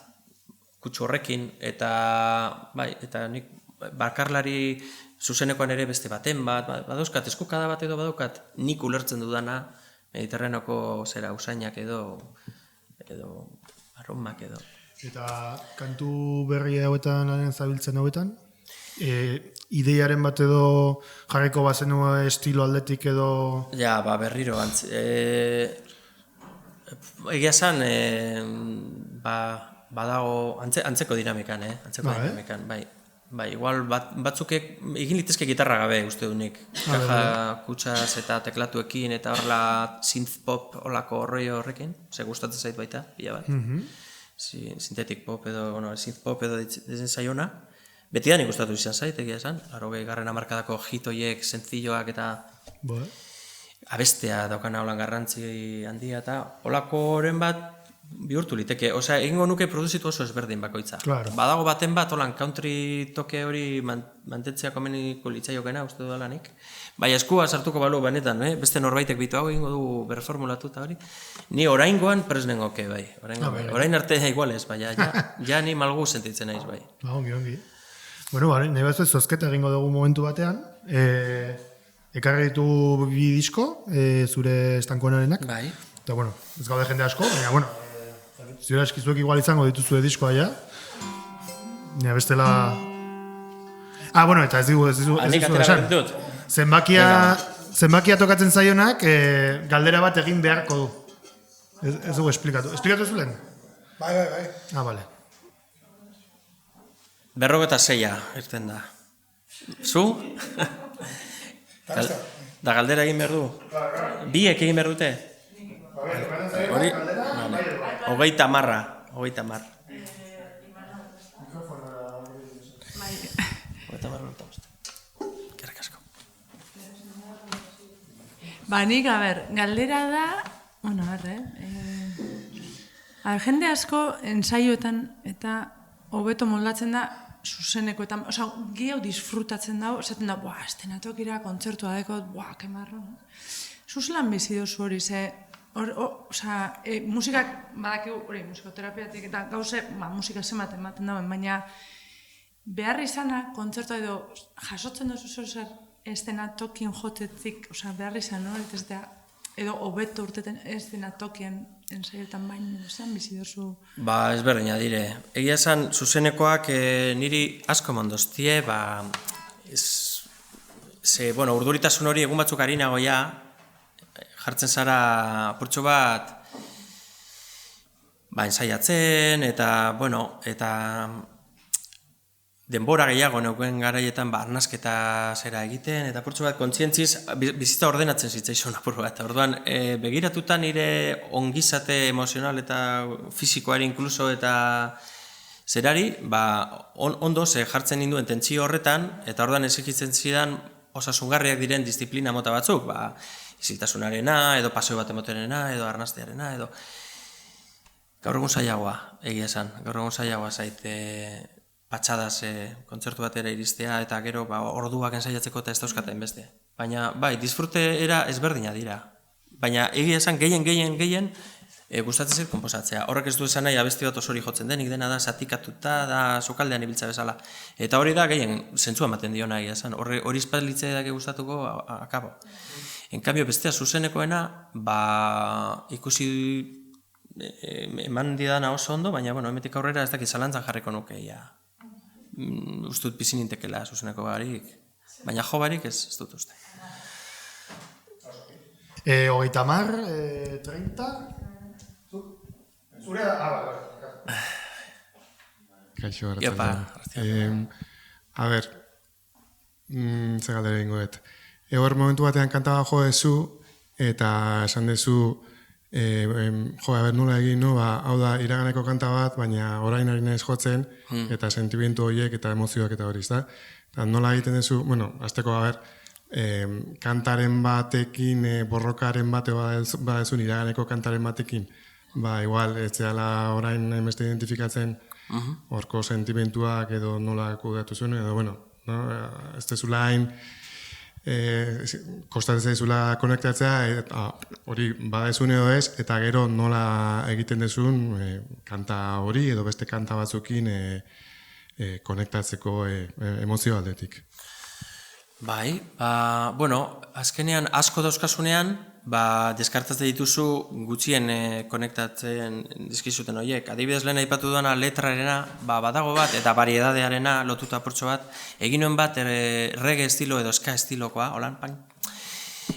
kutsu horrekin, eta nik bakarlari zuzenekoan ere beste baten bat, badauzkat, eskukada bat edo badaukat, nik ulertzen dudana, Mediterraneoko usainak edo aromak edo. Eta kantu berri hauetan zabiltzen hauetan? ideiaren bat edo jarriko bazenu estilo aldetik edo... Ja, berriro antz. Egia esan, badago antzeko dinamikan, dinamikan, bai. Bai, igual batzuk egin litezke gitarra gabe uste dunik. Kaja, kutsaz eta teklatuekin eta horrela synth pop olako horrekin, ze gustatzen zait baita, pila bat. Synthetic pop edo, synth pop edo ditzen zaiona. Betidan ikustatu izan zait, egia esan. 80. hamarkadako hit horiek, sentzilloak eta abestea daukana holan garrantzi handia eta olako horren bat bihurtu liteke. Osea, egingo nuke produzitu oso ezberdin bakoitza. Claro. Badago baten bat, holan country toke hori mantentzea komeniko litzaiokena, uste dudalanik. Bai, eskua sartuko balu benetan, beste norbaitek bitu hau egingo du berformulatu eta hori. Ni oraingoan presnengoke, bai. Orain arte igualez, bai, ja ni malgu sentitzen naiz, bai. Ongi. Bueno, nahi batzu zozketa egingo dugu momentu batean. Ekarri ditu 2 disko, zure estankonarenak. Bai. Eta, bueno, ez gaude jende asko, baina, bueno, zure eskizuek igual izango dituzue diskoa ja. Ja, bestela... bueno, eta ez dizu esan. Zenbakia tokatzen zaionak, galdera bat egin beharko du. Ez dugu esplikatu. Esplikatu ez lehen? Bai. Bale. 46 irten da. Zu? Da galdera egin behar du? Biek egin behar dute? Hori? 30. Nik, galdera da, jende asko ensaioetan eta hobeto moldatzen da zuzenekoetan, gehiago disfrutatzen dago, esaten da, estenatokira, kontzertua dekot, kemarro. Zuzelan bizi dozu hori, musikak, badakigu, musikoterapiatik eta gauze, musika ematen dauen, baina behar izana, kontzertua edo jasotzen duzu zer estenatokien jotetik, behar izan, edo hobeto urteten estenatokien ensaioetan baino, zean bizi dozu? Ezberdina dire. Egia esan, zuzenekoak niri asko mondoztie, urduritasun hori egun batzuk harinago ja, jartzen zara apurtxo bat ensaiatzen, eta denbora gehiago neuken garaietan arnasketa zera egiten, eta apurtxo bat kontzientziz bizitza ordenatzen zitzaizun apur bat. Orduan, begiratuta nire ongizate emozional eta fizikoari inkluso eta zerari, ondo jartzen ninduen tentsio horretan, eta orduan exigitzen zidan osasungarriak diren disiplina mota batzuk, isiltasunarena, edo paseo bat emotenena, edo arnastearena, edo... Gaur egun zailagoa, egia esan, zaite patxadaz kontzertu batera iristea, eta gero orduak ensaiatzeko eta ez dauzkaten beste. Baina, disfruteera ezberdina dira. Baina, egia esan, gehien, gustatzen zait konposatzea. Horrek ez du esan nahi abesti bat osori jotzen denik, dena da zatikatuta, da sokaldean ibiltza bezala. Eta hori da gehien zentzua ematen dio nahi, hori espalitzea dake gustatuko, akabo. En cambio, bestea zuzenekoena, ikusi eman didana oso ondo, baina, emetik aurrera ez dakit zalantzan jarriko nukeia. Ustut pizin intekela zuzeneko barik, baina jo barik ez dut uste. 30, 30? Zure da? Kaixo, hartzen. Ze galdera egingo dut. Hor momentu batean kantaba jo dezu, eta esan dezu, nola egin, hau da iraganeko kanta bat, baina orain ari naiz jotzen, eta sentimendu horiek eta emozioak eta hori, ezta? Nola egiten dezu, azteko, kantaren batekin, borrokaren bate badezun iraganeko kantaren batekin, igual, ez zehala orain emeste identifikatzen horko sentimentuak edo nola kudatu zuen, edo, ez dezula hain, kostatzen zaizula konektatzea, hori badezun edo ez, eta gero nola egiten dezun kanta hori edo beste kanta batzukin konektatzeko emozio aldetik. Bai, bueno, azkenean asko dauzkasunean, deskartatzen dituzu gutxien konektatzen dizkizuten horiek. Adibidez lehen aipatu duana letrarena, badago bat, eta variedadearena lotuta portxo bat, egin nuen bat reggae estilo edo ska estilokoa, holan,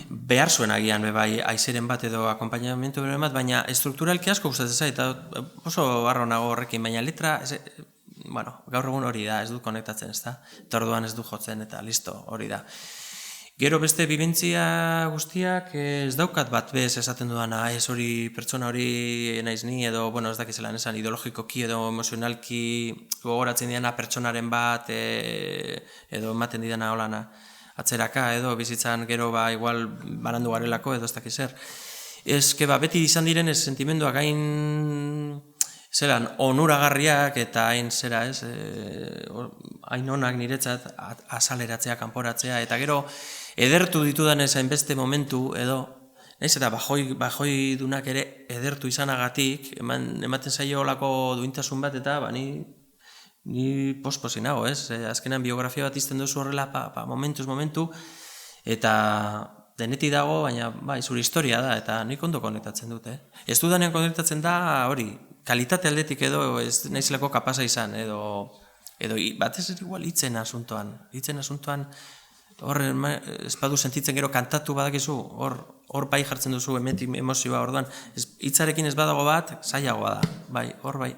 behar zuen agian, bai, aizeren bat edo akompainamentu beren bat, baina strukturalki asko gustatzen zait, eta oso barro nago horrekin, baina letra, bueno, gaur egun hori da, ez du konektatzen, ez da? Eta orduan ez du jotzen, eta listo, hori da. Gero beste bibentzia guztiak ez daukat bat bez esaten dudana, ez hori pertsona hori naiz ni, edo, bueno, ez dakizelan esan, ideologikoki edo emozionalki gogoratzen diana pertsonaren bat, edo ematen didana holana atzeraka, edo bizitzan gero igual barandu garelako, edo ez dakizer. Ez, beti izan diren ez sentimenduak hain zelan, onuragarriak eta hain zera ez, hain onak niretzat azaleratzea, kanporatzea, eta gero edertu ditudan ez hainbeste momentu edo, nahiz eta bajoi dunak ere edertu izanagatik, ematen zaio olako duintasun bat, eta ni posposi nago, ez? Azkenan biografia bat izten duzu horrela, momentu, eta deneti dago, baina zure historia da, eta nik ondo konektatzen dute. Ez dudanean konektatzen da hori, kalitate aldetik edo ez nahizelako kapasa izan, edo batez igual hitzen asuntoan, hor espadu sentitzen gero kantatu badakizu, hor bai jartzen duzu emozioa, orduan, hitzarekin ez badago bat, zailagoa da, hor bai.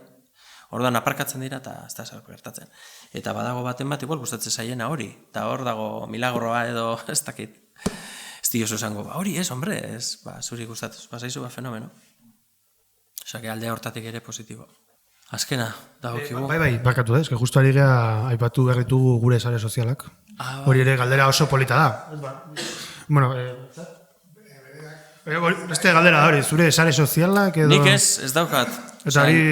Orduan aparkatzen dira eta ez da zerko gertatzen. Eta badago baten bat igual gustatzen zaiena hori, eta hor dago milagroa edo ez dakit. Ez diozu esango, hori ez, hombre, ez, zuri gustatuz, zaizu fenomeno. Osa, alde hortatik ere positibo. Azkena, dagokigu. Bai, bakatu ez, justu ari geha aipatu berritugu gure sare sozialak. Hori ere galdera oso polita da. Bueno, beste galdera da hori, zure sare sozialak edo... Nik ez daukat.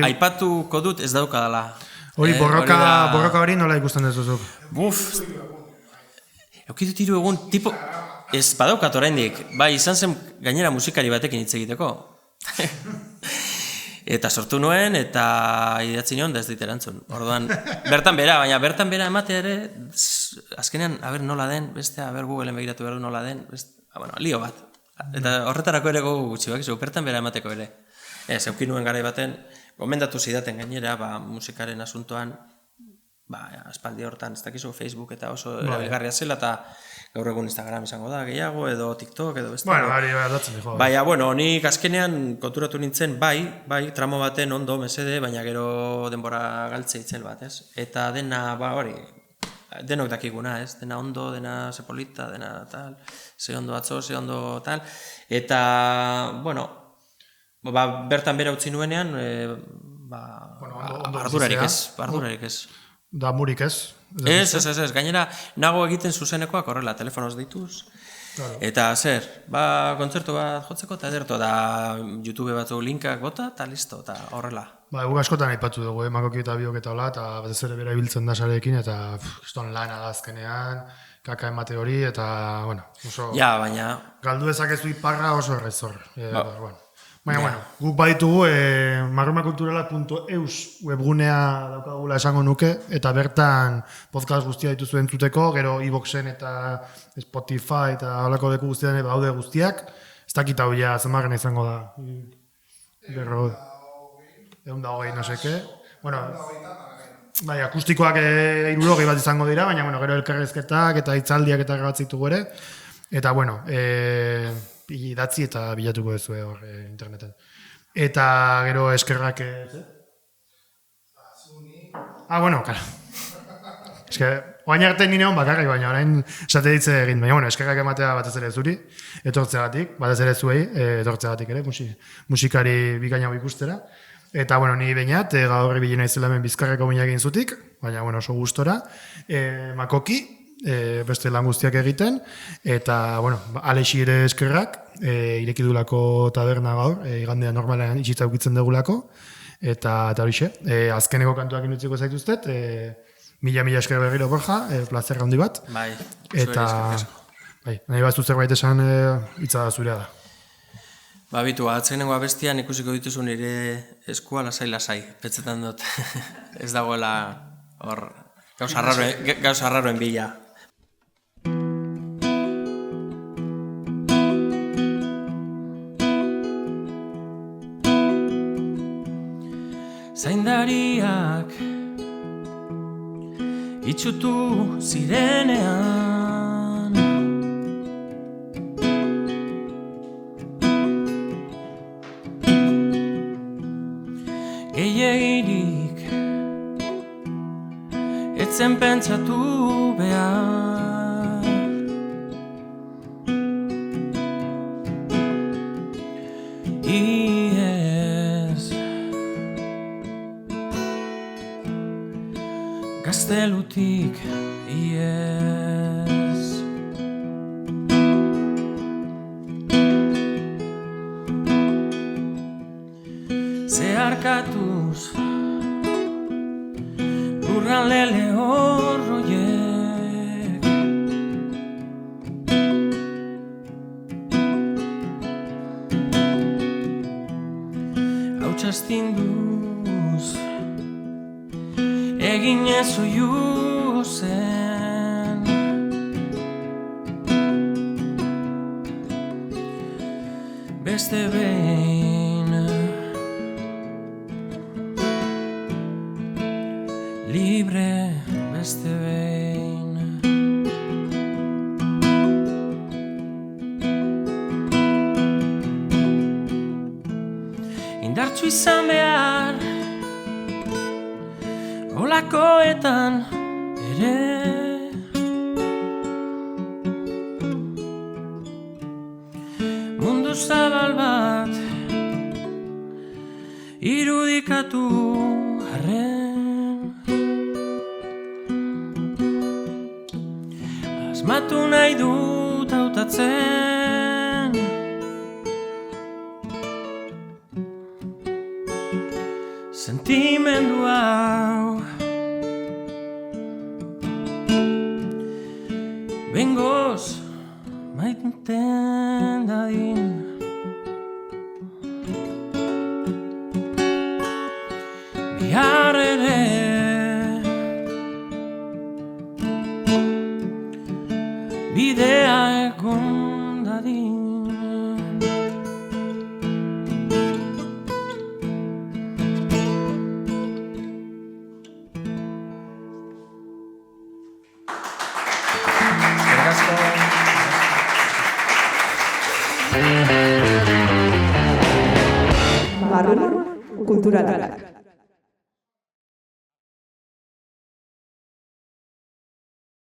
Aipatuko dut ez daukadala. Hori borroka hori nola ikusten dezuzuk? Buf, eukidut hiru egun, tipo... Ez badaukat oraindik, izan zen gainera musikari batekin hitz egiteko. Eta sortu nuen, eta idatzi nion da ez dit erantzun. Orduan, bertan bera ematea ere, azkenean, nola den, beste, Googleen begiratu behar du nola den, lio bat. Eta horretarako ere gogu gutxi, bertan bera emateko ere. Ez, eukin nuen garai baten, gomendatu zidaten gainera, musikaren asuntoan, aspaldi hortan, ez dakizu, Facebook eta oso erabilgarria zela, eta gaur egun Instagram izango da, gehiago, edo TikTok, edo beste. Aldatzen dijo. Nik azkenean konturatu nintzen, tramo baten ondo, mesede, baina gero denbora galtze itzel bat, ez? Eta dena, hori, denok dakiguna, ez? Dena ondo, dena zepolita, dena tal, ze ondo atzo, ze ondo tal, eta, bertan bera utzi nuenean, ardurarik ez. Da murik ez? Ez, gainera, nago egiten zuzenekoak horrela, telefonoz dituz, eta kontzertu bat jotzeko, eta ederto, da YouTube batzu linkak bota, eta listo, eta horrela. Guk askotan aipatu dugu, Makoki eta biok eta hola, eta batez ere bera ibiltzen da sarekin, eta kriston lana da azkenean, kaka emate hori, eta, oso... Ja, baina... Galdu ezakezu iparra oso errezor. Baina, guk baditugu marromakulturala.eus webgunea daukagula esango nuke, eta bertan podcast guztia dituzu entzuteko, gero iVoxen eta Spotify eta holako deku guztian daude guztiak, ez dakit hau ja zenbarren izango da. Berro, 120, no seke. Akustikoak 60 bat izango dira, baina gero elkarrezketak eta hitzaldiak eta grabatzitugu ere. Eta, idatzi eta bilatuko duzu hor interneten. Eta gero eskerrak... karo. Oain arte nire hon bakarrik, baina orain esate ditze egin. Baina, eskerrak ematea batez ere zuri, etortzeagatik, batez ere zuei, etortzeagatik ere, musikari bikaina ikustera. Eta, ni bainat, gaur bilena izela hemen Bizkarreko minak egin zutik, baina, oso gustora. Makoki, beste lan guztiak egiten, eta, Alexi ere eskerrak, irekidulako taberna gaur, igandean normalean itxitza ukitzen degulako, eta horixe, azkeneko kantuak inutziko zaituztet, mila esker berriro Borja, plazer handi bat. Bai, eta, nahi baztu zerbait esan hitza da zurea da. Bitu, atzenengo abestian ikusiko dituzu nire eskua lasai, petzetan dut, ez dagoela hor, gauza arraroen bila. zaindariak itxutu zirenean. Gehiagirik etzen pentsatu behar. Iez gaztelutik iez. Zeharkatuz lurralde lehorroiek, hautsa astinduz egin ez oiu zen. Beste behin libre, beste behin. Indartsu izan behar olakoetan ere. Mundu zabal bat irudikatu arren. Asmatu nahi dut hautatzen sentimendu hau. Bengoz maiten dadin, bihar ere bidea egon dadin. Barru kulturalak.